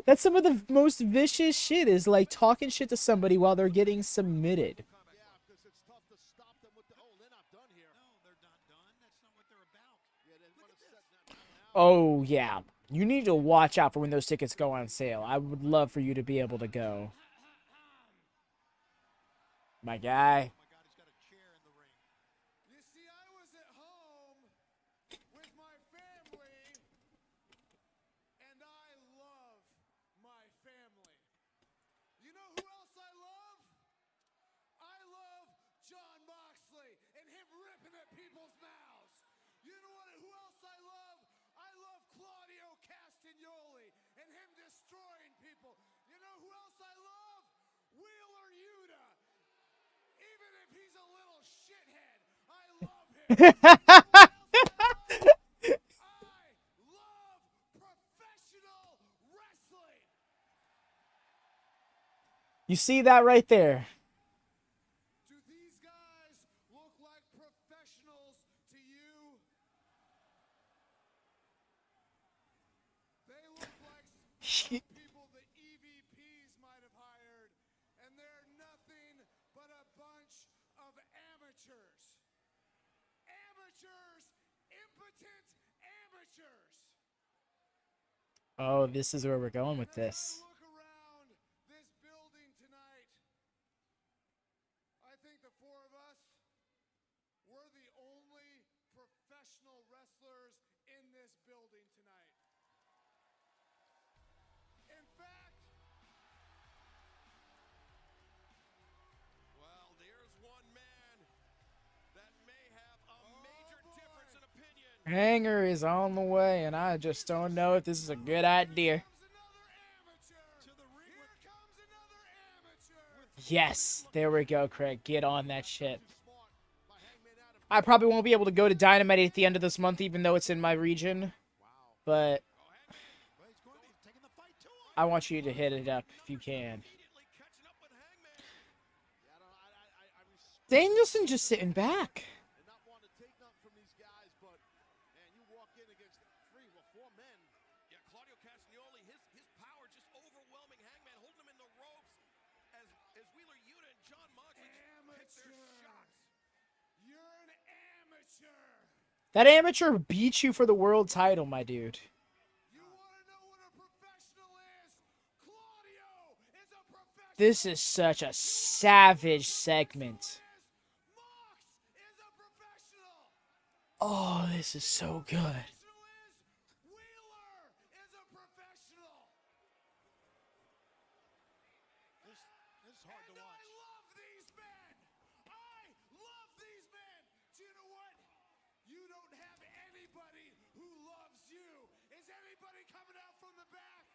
That's some of the most vicious shit, is like talking shit to somebody while they're getting submitted. Yeah, because it's tough to stop them with the. Oh, they're not done here. No, they're not done. That's not what they're about. Yeah, they want to set that now. Oh, yeah. You need to watch out for when those tickets go on sale. I would love for you to be able to go. My guy. Oh my God, he's got a chair in the ring. You see, I was at home with my family, and I love my family. You know who else I love? I love John Moxley and him ripping at people's mouths. You know what? Who else I love? I love Claudio Castagnoli and him destroying people. You know who else I love? Wheeler Yuta. Even if he's a little shithead, I love him. I love professional wrestling. You see that right there? Do these guys look like professionals to you? They look like some people the EVPs might have hired, and they're nothing but a bunch of amateurs. Amateurs, impotent amateurs. Oh, this is where we're going with this. Look around this building tonight. I think the four of us, we're the only professional wrestlers in this building tonight. In fact, Well, there's one man that may have a major difference in opinion. Hanger is on the way, and I just don't know if this is a good idea. comes another amateur. To the ring. Here comes another amateur. Yes, there we go, Craig. Get on that shit. I probably won't be able to go to Dynamite at the end of this month, even though it's in my region. But I want you to hit it up if you can. Danielson just sitting back. And not want to take nothing from these guys, but man, you walk in against four men. Yeah, Claudio Castagnoli, his power just overwhelming Hangman, holding him in the ropes as Wheeler Yuta and John Moxley hit their shots. You're an amateur. That amateur beat you for the world title, my dude. You want to know what a professional is? Claudio is a professional. This is such a savage segment. Mox is a professional. Oh, this is so good. Professional is Wheeler is a professional. This is hard to And watch. I love these men. I love these men. Do you know what? You don't have anybody who loves you. Is anybody coming out from the back?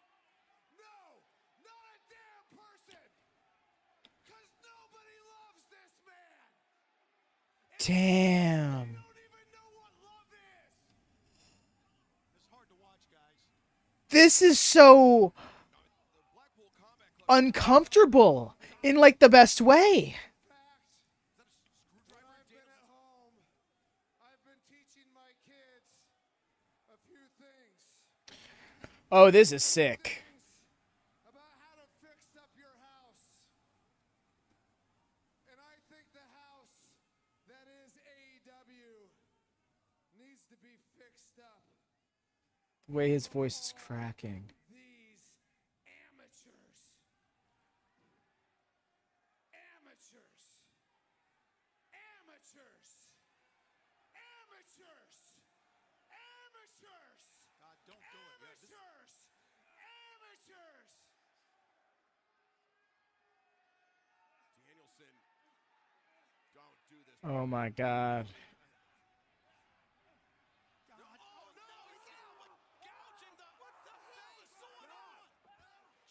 No, not a damn person. Because nobody loves this man. Damn. They don't even know what love is. It's hard to watch, guys. This is so uncomfortable in like the best way. When I've been at home, I've been teaching my kids a few things. Oh, this is sick. About how to fix up your house. And I think the house that is AEW needs to be fixed up. The way his voice is cracking. These amateurs. Amateurs. Amateurs. Amateurs. Amateurs. God, don't do it. Amateurs. Amateurs. Danielson, don't do this. Oh my god.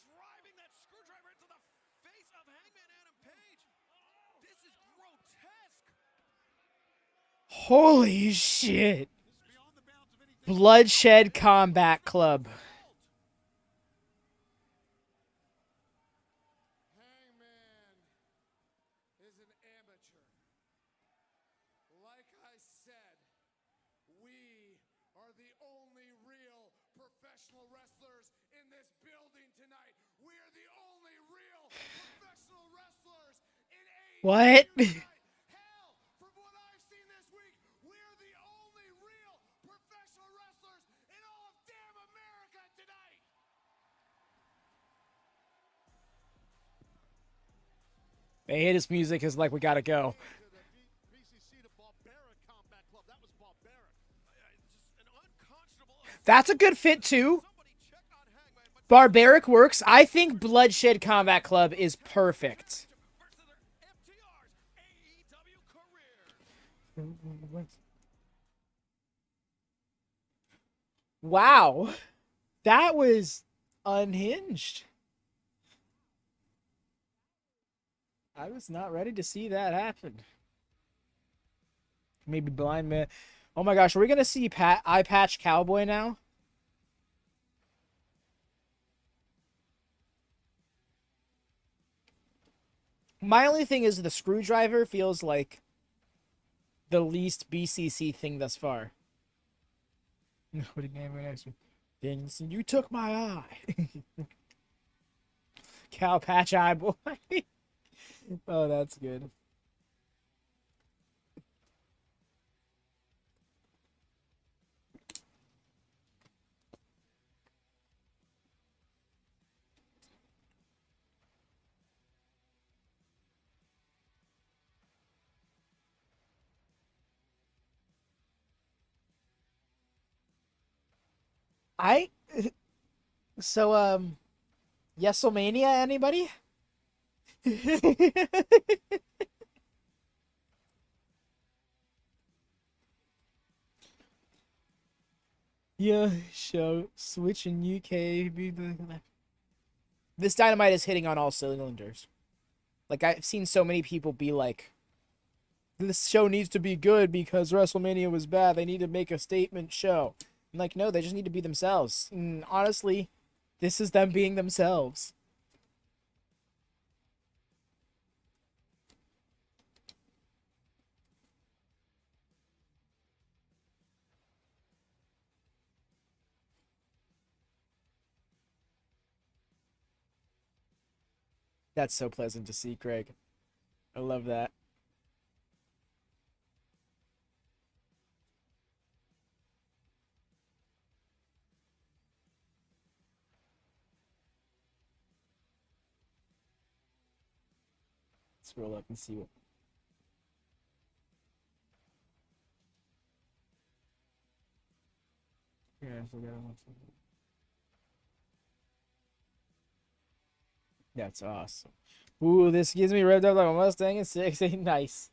Driving that screwdriver into the face of Hangman Adam Page. This is grotesque. Holy shit. Bloodshed Combat Club. Hangman is an amateur. Like I said, we are the only real professional wrestlers in this building tonight. We are the only real professional wrestlers in AEW What? tonight. Hell, from what I've seen this week, we are the only real professional wrestlers in all of damn America tonight. They hit his music is like we gotta go. To the BCC to Barbaric Combat Club. That was barbaric. Just an unconscionable. That's a good fit too. Barbaric works. I think Bloodshed Combat Club is perfect. Versus their FTR's AEW career. Wow. That was unhinged. I was not ready to see that happen. Maybe Blind Man. Oh my gosh, are we going to see Eye Patch Cowboy now? My only thing is the screwdriver feels like the least BCC thing thus far. What did name next one? Danielson, you took my eye. Cow Patch Eye Boy. Oh, that's good. WrestleMania, anybody? Yeah, show switching UK. This Dynamite is hitting on all cylinders. Like, I've seen so many people be like, this show needs to be good because WrestleMania was bad. They need to make a statement show. I'm like, no, they just need to be themselves. And honestly, this is them being themselves. That's so pleasant to see, Craig. I love that. Scroll up and see what. Yeah, I forgot. That's awesome. Ooh, this gives me revved up like a Mustang and 6. Nice.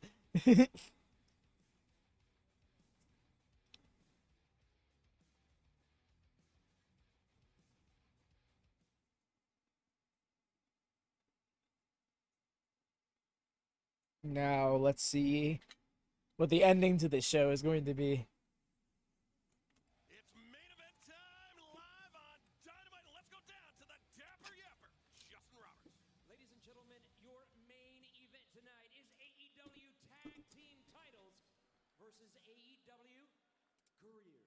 Now, let's see what the ending to this show is going to be. It's main event time live on Dynamite. Let's go down to the Dapper Yapper, Justin Roberts. Ladies and gentlemen, your main event tonight is AEW Tag Team Titles versus AEW Careers.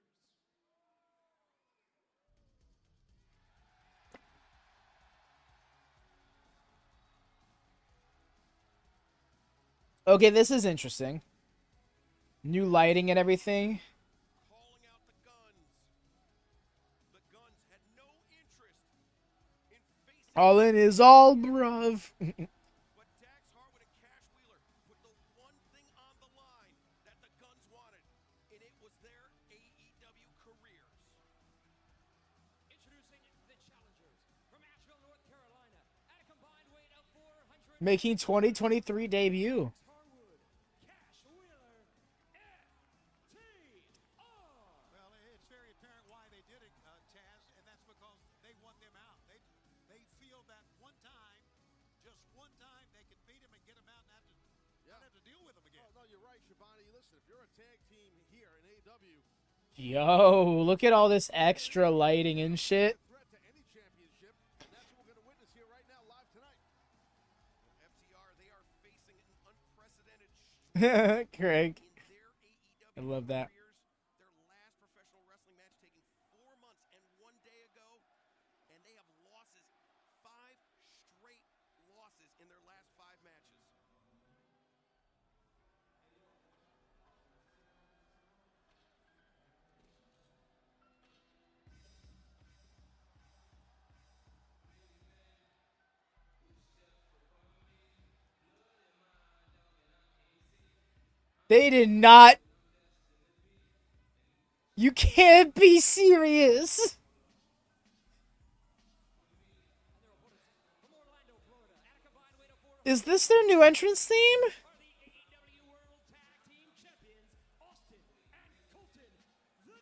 Okay, this is interesting. New lighting and everything. Calling out the guns. All in is all, bruv. But Dax Harwood and Cash Wheeler put the one thing on the line that the Guns wanted, and it was their AEW careers. Introducing the challengers from Asheville, North Carolina, at a combined weight of 400. Making 2023 debut. Harwood, Cash Wheeler, FTR. Well, it's very apparent why they did it, Taz, and that's because they want them out. They feel that one time, just one time, they can beat him and get him out and not have to deal with him again. Oh, no, you're right, Shabani. Listen, if you're a tag team here in AEW, Yo, look at all this extra lighting and shit. threat to any championship, and that's what we're going to witness here right now, live tonight. FTR, they are facing an unprecedented Craig. in their AEW I love that. careers. Their last professional wrestling match taking 4 months and 1 day ago, and they have losses, 5 straight losses in their last 5 matches. They did not. You can't be serious. Is this their new entrance theme? The AEW World Tag Team Champions, Austin and Colton, the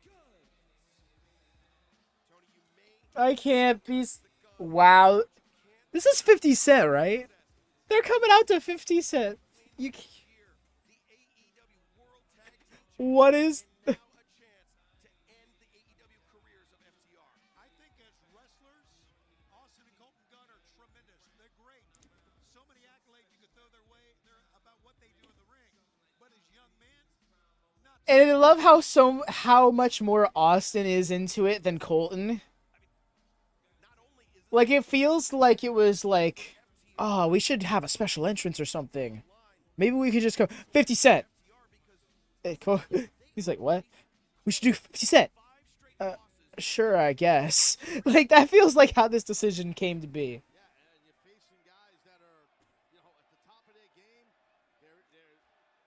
Guns. Tony, you may I can't be. Wow. This is 50 Cent, right? They're coming out to 50 Cent. You. hear the AEW World Tag Team What is? now a chance to end the AEW careers of FTR. I think as wrestlers, Austin and Colton Gunn are tremendous. They're great. So many accolades you could throw their way about what they do in the ring. But as young men, not And I love how much more Austin is into it than Colton. Like it feels like it was like, oh, we should have a special entrance or something. Maybe we could just go 50 Cent. He's like, what? We should do 50 Cent. Sure, I guess. Like that feels like how this decision came to be. Yeah, and you're facing guys that are, you know, at the top of their game. They're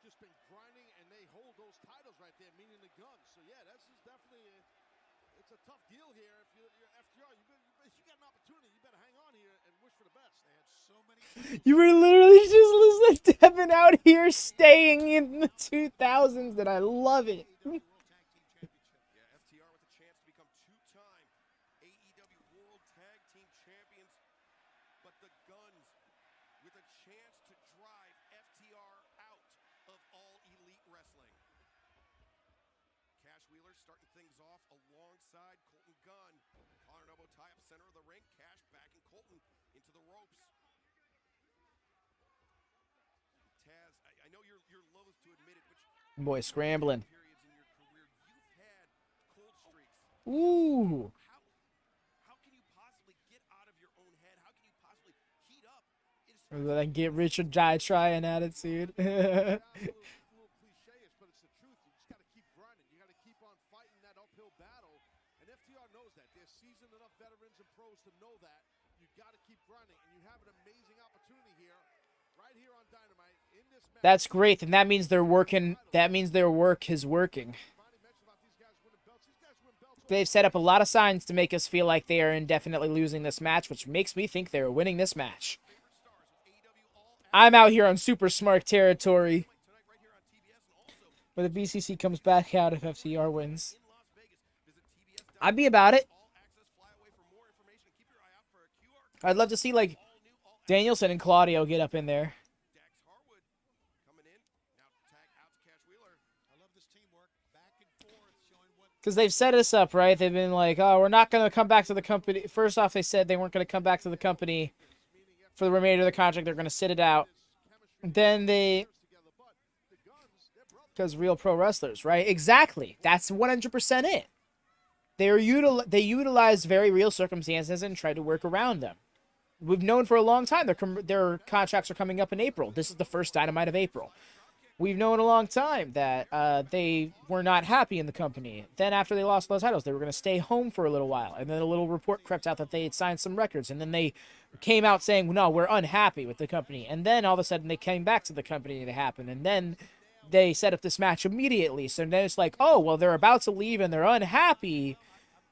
just been grinding, and they hold those titles right there, meaning the Guns. So yeah, this is definitely it's a tough deal here. If you're FTR, you got an opportunity. You better hang on here and wish for the best. they had so many. You were literally just listening to Devin out here staying in the 2000s, and I love it. World Tag Team Championship. Yeah, FTR with a chance to become 2-time AEW World Tag Team Champions, but the Guns with a chance to drive FTR out of All Elite Wrestling. Cash Wheeler starting things off alongside Colton Gunn. Collar and elbow tie up center of the ring. Cash backing Colton into the ropes. Taz, I know you're loath to admit it, but Boy, scrambling. periods in your career you've had cold streaks. Ooh. How can you possibly get out of your own head? How can you possibly heat up? It's That get Richard Die trying attitude. It's a little cliche-ish, but it's the truth. You just got to keep grinding. You got to keep on fighting that uphill battle. And FTR knows that. They're seasoned enough veterans and pros to know that. You got to keep grinding. And you have an amazing opportunity here, right here on Dynamite, in this match. That's great, and that means they're working. That means their work is working. Ronnie mentioned about these guys winning belts. These guys win belts all They've set up a lot of signs to make us feel like they are indefinitely losing this match, which makes me think they're winning this match. I'm out here on super smart territory. tonight right here on TBS and also Where the BCC comes back out if FTR wins. in Las Vegas. Visit TBS. I'd be about it. All access. Fly away for more information. Keep your eye out for a QR code. I'd love to see like Danielson and Claudio get up in there. Dax Harwood coming in. Now tag out to Cash Wheeler. I love this teamwork, back and forth, showing what Because they've set us up, right? They've been like, oh, we're not going to come back to the company. First off, they said they weren't going to come back to the company for the remainder of the contract. They're going to sit it out. Then they... Because real pro wrestlers, right? Exactly. That's 100% it. They utilize very real circumstances and try to work around them. We've known for a long time their contracts are coming up in April. This is the first Dynamite of April. we've known a long time that they were not happy in the company. Then after they lost those titles, they were going to stay home for a little while. And then a little report crept out that they had signed some records. And then they came out saying, no, we're unhappy with the company. And then all of a sudden they came back to the company to happen. And then they set up this match immediately. So then it's like, oh, well, they're about to leave and they're unhappy.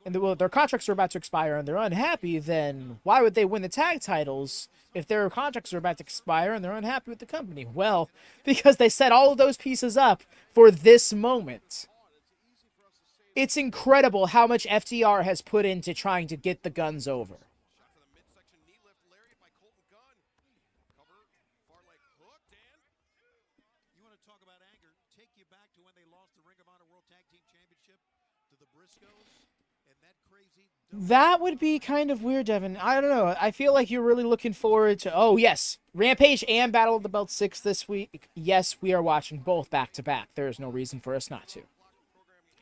And their contracts are about to expire and they're unhappy. Then why would they win the tag titles if their contracts are about to expire and they're unhappy with the company? Well, because they set all of those pieces up for this moment. It's incredible how much FTR has put into trying to get the Guns over. You want to talk about anger? Take you back to when they lost the Ring of Honor World Tag Team Championship to the Briscoes and that crazy. That would be kind of weird, Devin. I don't know. I feel like you're really looking forward to... Oh, yes. Rampage and Battle of the Belt 6 this week. Yes, we are watching both back-to-back. There is no reason for us not to.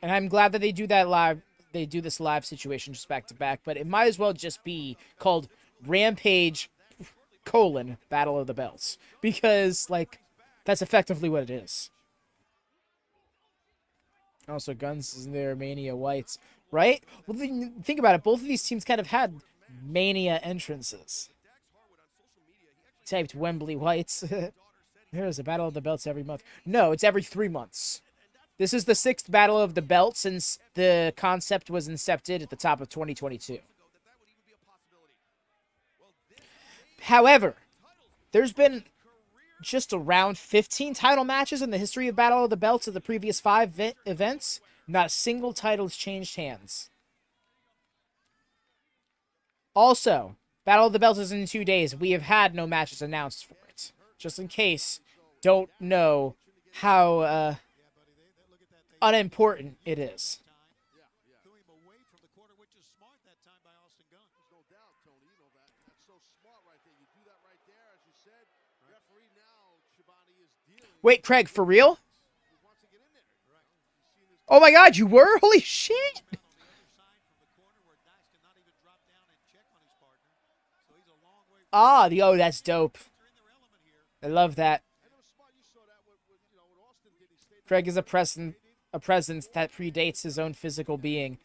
And I'm glad that they do that live. They do this live situation just back-to-back. But it might as well just be called Rampage, Battle of the Belts. Because, like, that's effectively what it is. Also, Guns is in their Mania Whites. Right? Well, think about it. Both of these teams kind of had Mania entrances. Typed Wembley Whites. There's a Battle of the Belts every month. No, it's every 3 months. This is the 6th Battle of the Belt since the concept was incepted at the top of 2022. However, there's been just around 15 title matches in the history of Battle of the Belts of the previous 5 events. Not a single title has changed hands. Also, Battle of the Belts is in 2 days. We have had no matches announced for it. Just in case, don't know how unimportant it is. Wait, Craig, for real? Oh my God, you were? Holy shit! Oh, that's dope. I love that. Craig is a presence that predates his own physical being.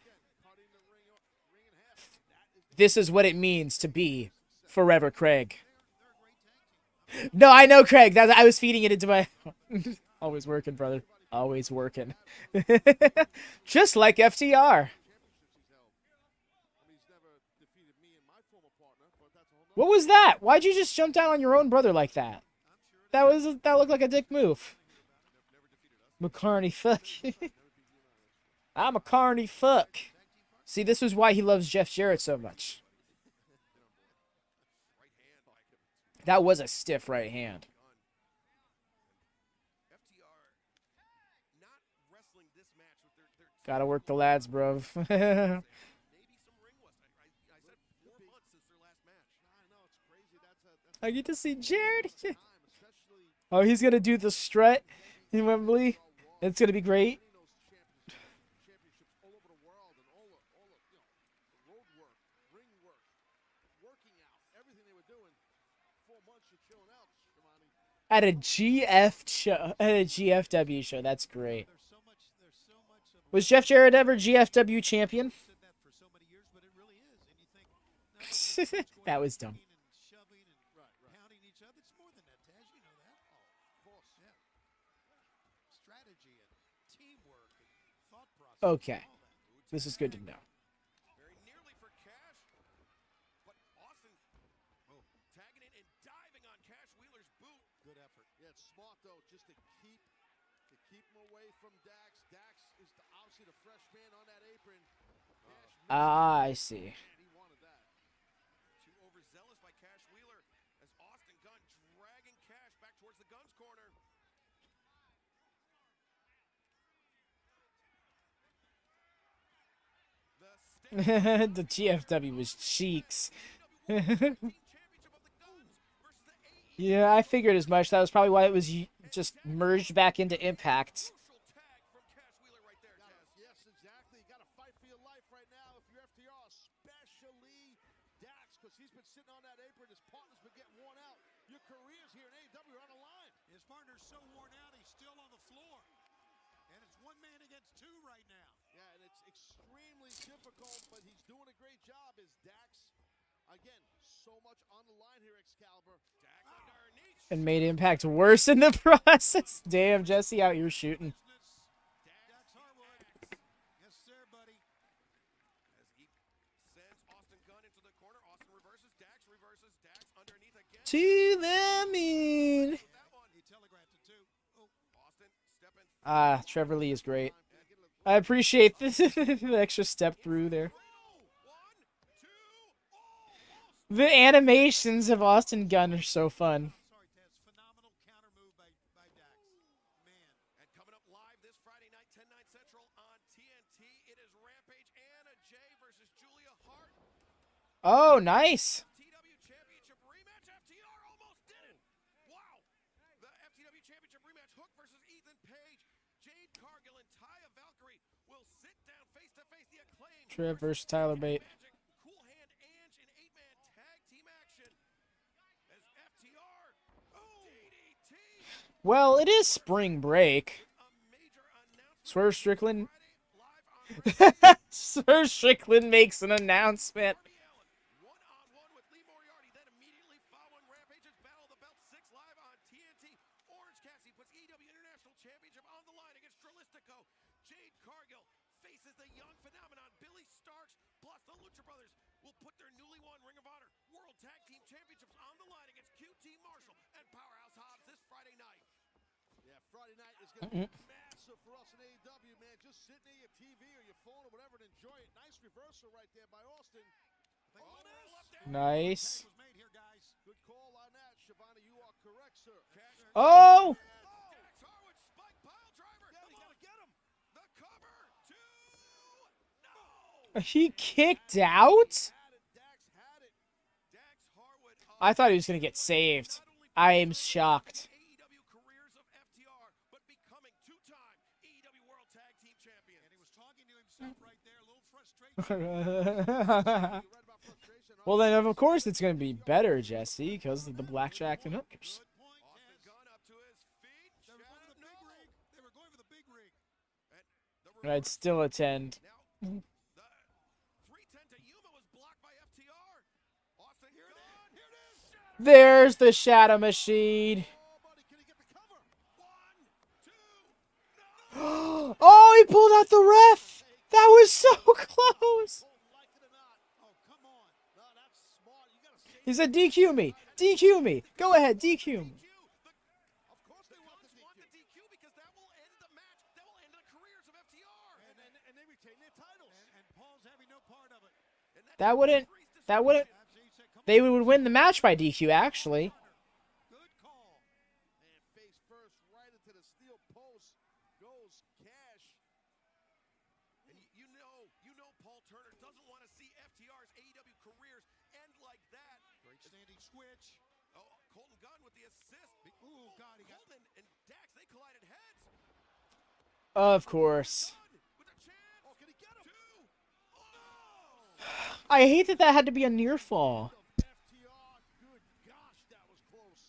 This is what it means to be Forever Craig. No, I know, Craig. I was feeding it into my... Always working, brother. Always working. Just like FTR. What was that? Why'd you just jump down on your own brother like that? That looked like a dick move. McCarney, fuck. I'm a carny fuck. See, this is why he loves Jeff Jarrett so much. That was a stiff right hand. Gotta work the lads, bro. I get to see Jared. Oh, he's gonna do the strut in Wembley. It's gonna be great. At a GFW show, that's great. Was Jeff Jarrett ever GFW champion? That was dumb. Okay. This is good to know. Very nearly for Cash, but Austin tagging in and diving on Cash Wheeler's boot. Good effort. Yeah, it's smart though, just to keep him away from Dax. Dax is obviously the fresh man on that apron. I see. He wanted that. Too overzealous by Cash Wheeler as Austin Gunn dragging Cash back towards the Guns corner. The GFW was cheeks. Yeah, I figured as much. That was probably why it was just merged back into Impact. Yes, exactly. You got to fight for your life right now if you're FTR, especially Dax, because he's been sitting on that apron. His partner's been getting worn out. your careers here in AEW are on the line. His partner's so worn out, he's still on the floor. And it's 1 man against 2 right now. Yeah, and it's extremely difficult, but he's doing a great job as Dax. Again, so much on the line here, Excalibur. Dax underneath. And made Impact worse in the process. Damn, Jesse out here shooting. Dax Harwood. Yes, sir, buddy. As he sends Austin Gunn into the corner. Austin reverses. Dax underneath again. To the moon. That one. He telegraphed it too. Oh, Austin stepping. Ah, Trevor Lee is great. I appreciate the extra step through there. The animations of Austin Gunn are so fun. sorry, Taz. Phenomenal counter move by Dax. Man. And coming up live this Friday night, 10/9 Central on TNT, it is Rampage Anna Jay versus Julia Hart. Oh, nice. FTW Championship rematch. FTR almost did it. Wow. The FTW Championship rematch. Hook versus Ethan Page. Jade Cargill and Taya Valkyrie will sit down face to face. The Acclaim. Trev versus Tyler Bate. Magic, Cool Hand Ange in 8-man tag team action. As FTR. DDT. Well, it is spring break. A major announcement. Swerve Strickland. Friday, live on Swerve Strickland makes an announcement. Darby Allin, one-on-one with Lee Moriarty, then immediately following Rampage's Battle of the Belt 6 live on TNT. Orange Cassidy puts AEW International Championship on the line against Dralistico. Jade Cargill faces the young phenomenon Billy Starks, plus the Lucha Brothers will put their newly won Ring of Honor World Tag Team Championships on the line against QT Marshall and Powerhouse Hobbs this Friday night. Yeah, Friday night is going to be massive for us in AEW, man. Just sit near your TV or your phone or whatever and enjoy it. Nice reversal right there by Austin. Nice. Was made here, guys. Good call on that, Shivani. You are correct, sir. Oh! Dax Harwood, spike pile driver. Yeah, you gotta get him. The cover, 2, no! He kicked out? Had it. Dax had it. Dax Harwood. I thought he was going to get saved. I am shocked. AEW careers of FTR, but becoming 2-time AEW World Tag Team Champion. And he was talking to himself right there. A little frustration. Well, then, of course, it's going to be better, Jesse, because of the blackjack and hookers. Good point, Austin Taz. Gunn up to his feet. They were going for the big rig. They were going for the big rig. And the And I'd still attend. Now, the 310 to Yuma was blocked by FTR. Austin Gunn. Here it is. There's the Shadow Machine. Oh, buddy, can he get the cover? 1, 2, no! Oh, he pulled out the ref. That was so close. Oh, like it or not. Oh, come on. No, that's smart. You gotta save He said, DQ me. DQ me. Go ahead, DQ me. Of course they want the Guns want the DQ. DQ because that will end the match. That will end the careers of FTR. And they retain their titles. And Paul's having no part of it. And That wouldn't. Absolutely said, come They would win the match by DQ, actually. Good call. And face first right into the steel post goes Cash. And you know Paul Turner doesn't want to see FTR's AEW careers end like that. Great standing switch. Oh, Colton Gunn with the assist. Ooh, God, he got Colton and Dax, they collided heads. Of course. Gunn with a chance. Oh, can he get him? 2. Oh! I hate that that had to be a near fall. FTR. Good gosh, that was close.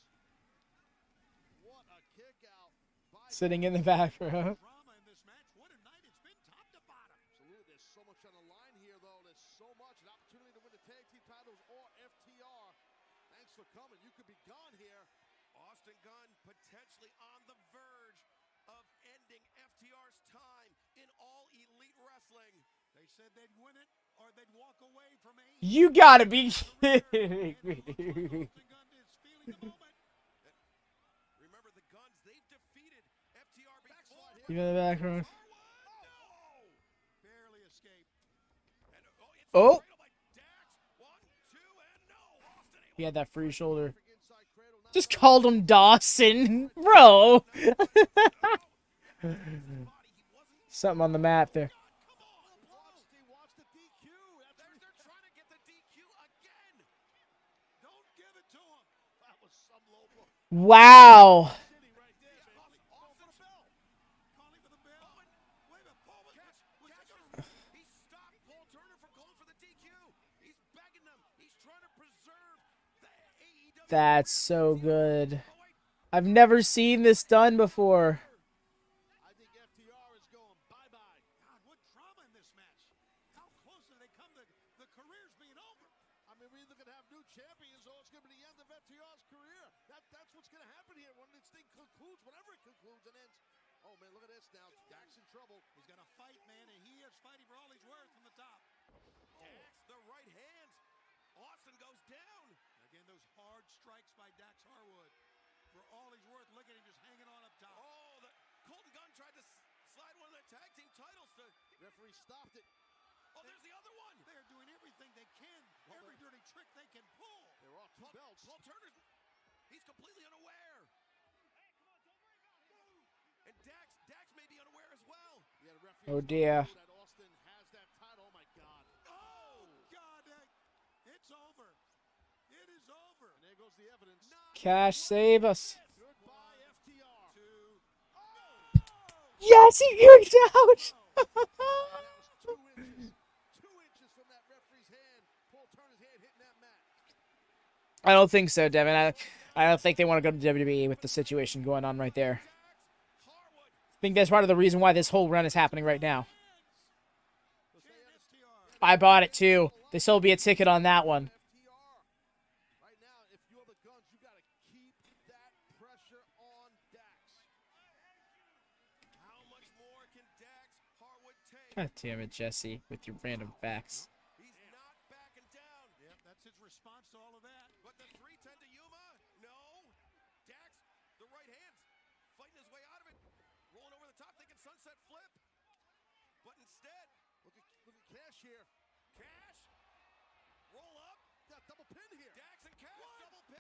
What a kick out. By Sitting in the back row. drama in this match. What a night it's been top to bottom. Absolutely. There's so much on the line here, though. There's so much. An opportunity to win the tag team titles or FTR. Thanks for coming. You could be gone here. Austin Gunn potentially on the verge of ending FTR's time in All Elite Wrestling. They said they'd win it or they'd walk away from AEW. You gotta be kidding me. Austin Gunn is feeling the moment. Remember the Guns, they've defeated FTR before. Even in the back row. No! Barely escaped. And, it's Oh. cradled by Dax. 1, 2, and no. Austin able He had that free shoulder. Inside cradle. Now Just called him Dawson. Bro. Something on the map there. watch the DQ. They're trying to get the DQ again. Don't give it to him. That was some low blow. Wow. City right there, baby. Call for the bell. Calling for the bell. Wait a minute. Paul was He stopped Paul Turner from calling for the DQ. He's begging them. He's trying to preserve the AEW. That's so good. I've never seen this done before. I think FTR is going bye-bye. God, what drama in this match. How close do they come to the careers being over? I mean, we're either going to have new champions or it's going to be the end of FTR's career. That's what's going to happen here when this thing concludes, whenever it concludes and ends. Oh, man, look at this now. Dax in trouble. He's got to fight, man, and he is fighting for all he's worth from the top. Dax, the right hands. Austin goes down. Again, those hard strikes by Dax Harwood. For all he's worth, look at him just hanging on up top. Oh, the Colton Gunn tried to slide one of their tag team titles to. Referee stopped it. Oh, there's the other one. They're doing everything they can, every dirty trick they can pull. They're all two belts. Paul Turner's, he's completely unaware. And Dax may be unaware as well. Yeah, the referee Oh, dear. that Austin has that title. Oh, my God. Oh, God, it's over. It is over. And there goes the evidence. Cash, save us. Goodbye, FTR. Yes, he kicked out. That was 2 inches. 2 inches from that referee's hand. Paul Turner's hand hitting that mat. I don't think so, Devin. I don't think they want to go to WWE with the situation going on right there. I think that's part of the reason why this whole run is happening right now. I bought it too. They sold me a ticket on that one. Right now, if you're the Guns, you got to keep that pressure on Dax. How much more can Dax Harwood take? God damn it, Jesse, with your random facts. He's not backing down. Yep, that's his response to all of that. But the 310 to Yuma? No. Dax, the right hands, fighting his way out of it. Rolling over the top, thinking sunset flip. But instead, Look at Cash here. Cash, roll up. Got double pin here. Dax and Cash, double pin.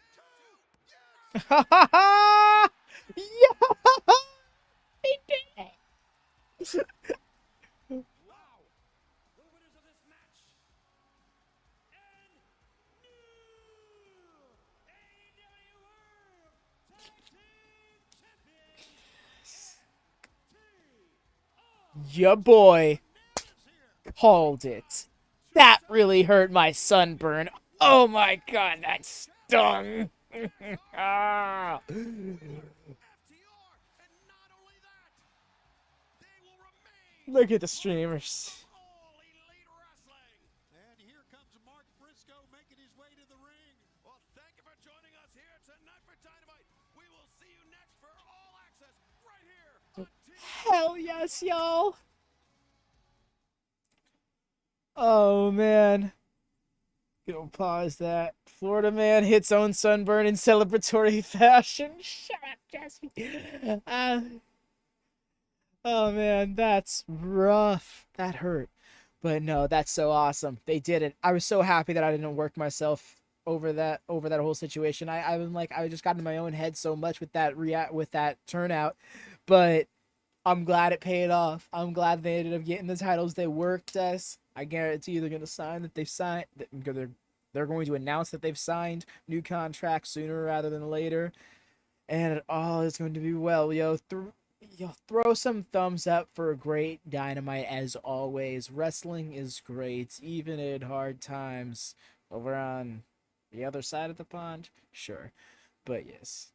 Yeah, he did it. Wow! The winners of this match and new AEW World Tag Team Champions, Ya boy called it. That really hurt my sunburn. Oh my god, that stung. Ah. FTR, and not only that, they will remain Look at the streamers. all elite wrestling. And here comes Mark Briscoe making his way to the ring. Well, thank you for joining us here tonight for Dynamite. We will see you next for All Access right here on Hell yes, y'all. Oh man. Go pause that. Florida man hits own sunburn in celebratory fashion. Shut up, Jesse. Oh man, that's rough. That hurt. But no, that's so awesome. They did it. I was so happy that I didn't work myself over that whole situation. I just got in my own head so much with that turnout. But I'm glad it paid off. I'm glad they ended up getting the titles. They worked us. I guarantee you they're going to sign that they've signed. They're going to announce that they've signed new contracts sooner rather than later. And it all is going to be well. Yo, throw some thumbs up for a great Dynamite as always. Wrestling is great, even in hard times. Over on the other side of the pond? Sure. But yes.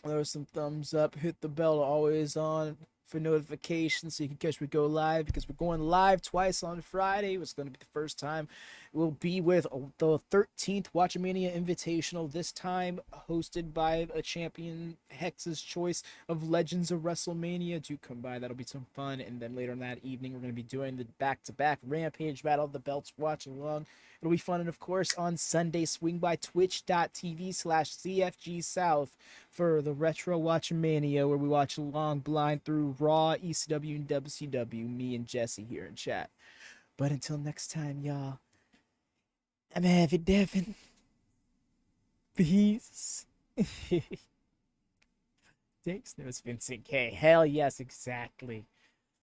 Throw some thumbs up. Hit the bell always on for notifications so you can catch me go live, because we're going live twice on Friday. It's going to be the first time. We'll be with the 13th WatchaMania Invitational, this time hosted by a champion, Hex's Choice of Legends of WrestleMania. Do come by. That'll be some fun. And then later in that evening, we're going to be doing the back-to-back Rampage Battle of the Belts Watchalong. It'll be fun. And of course, on Sunday, swing by twitch.tv/CFG South for the Retro WatchaMania, where we watch along blind through Raw, ECW, and WCW. Me and Jesse here in chat. But until next time, y'all, I'm Heavy Devin. Peace. Thanks, Nose Vincent K. Hell yes, exactly.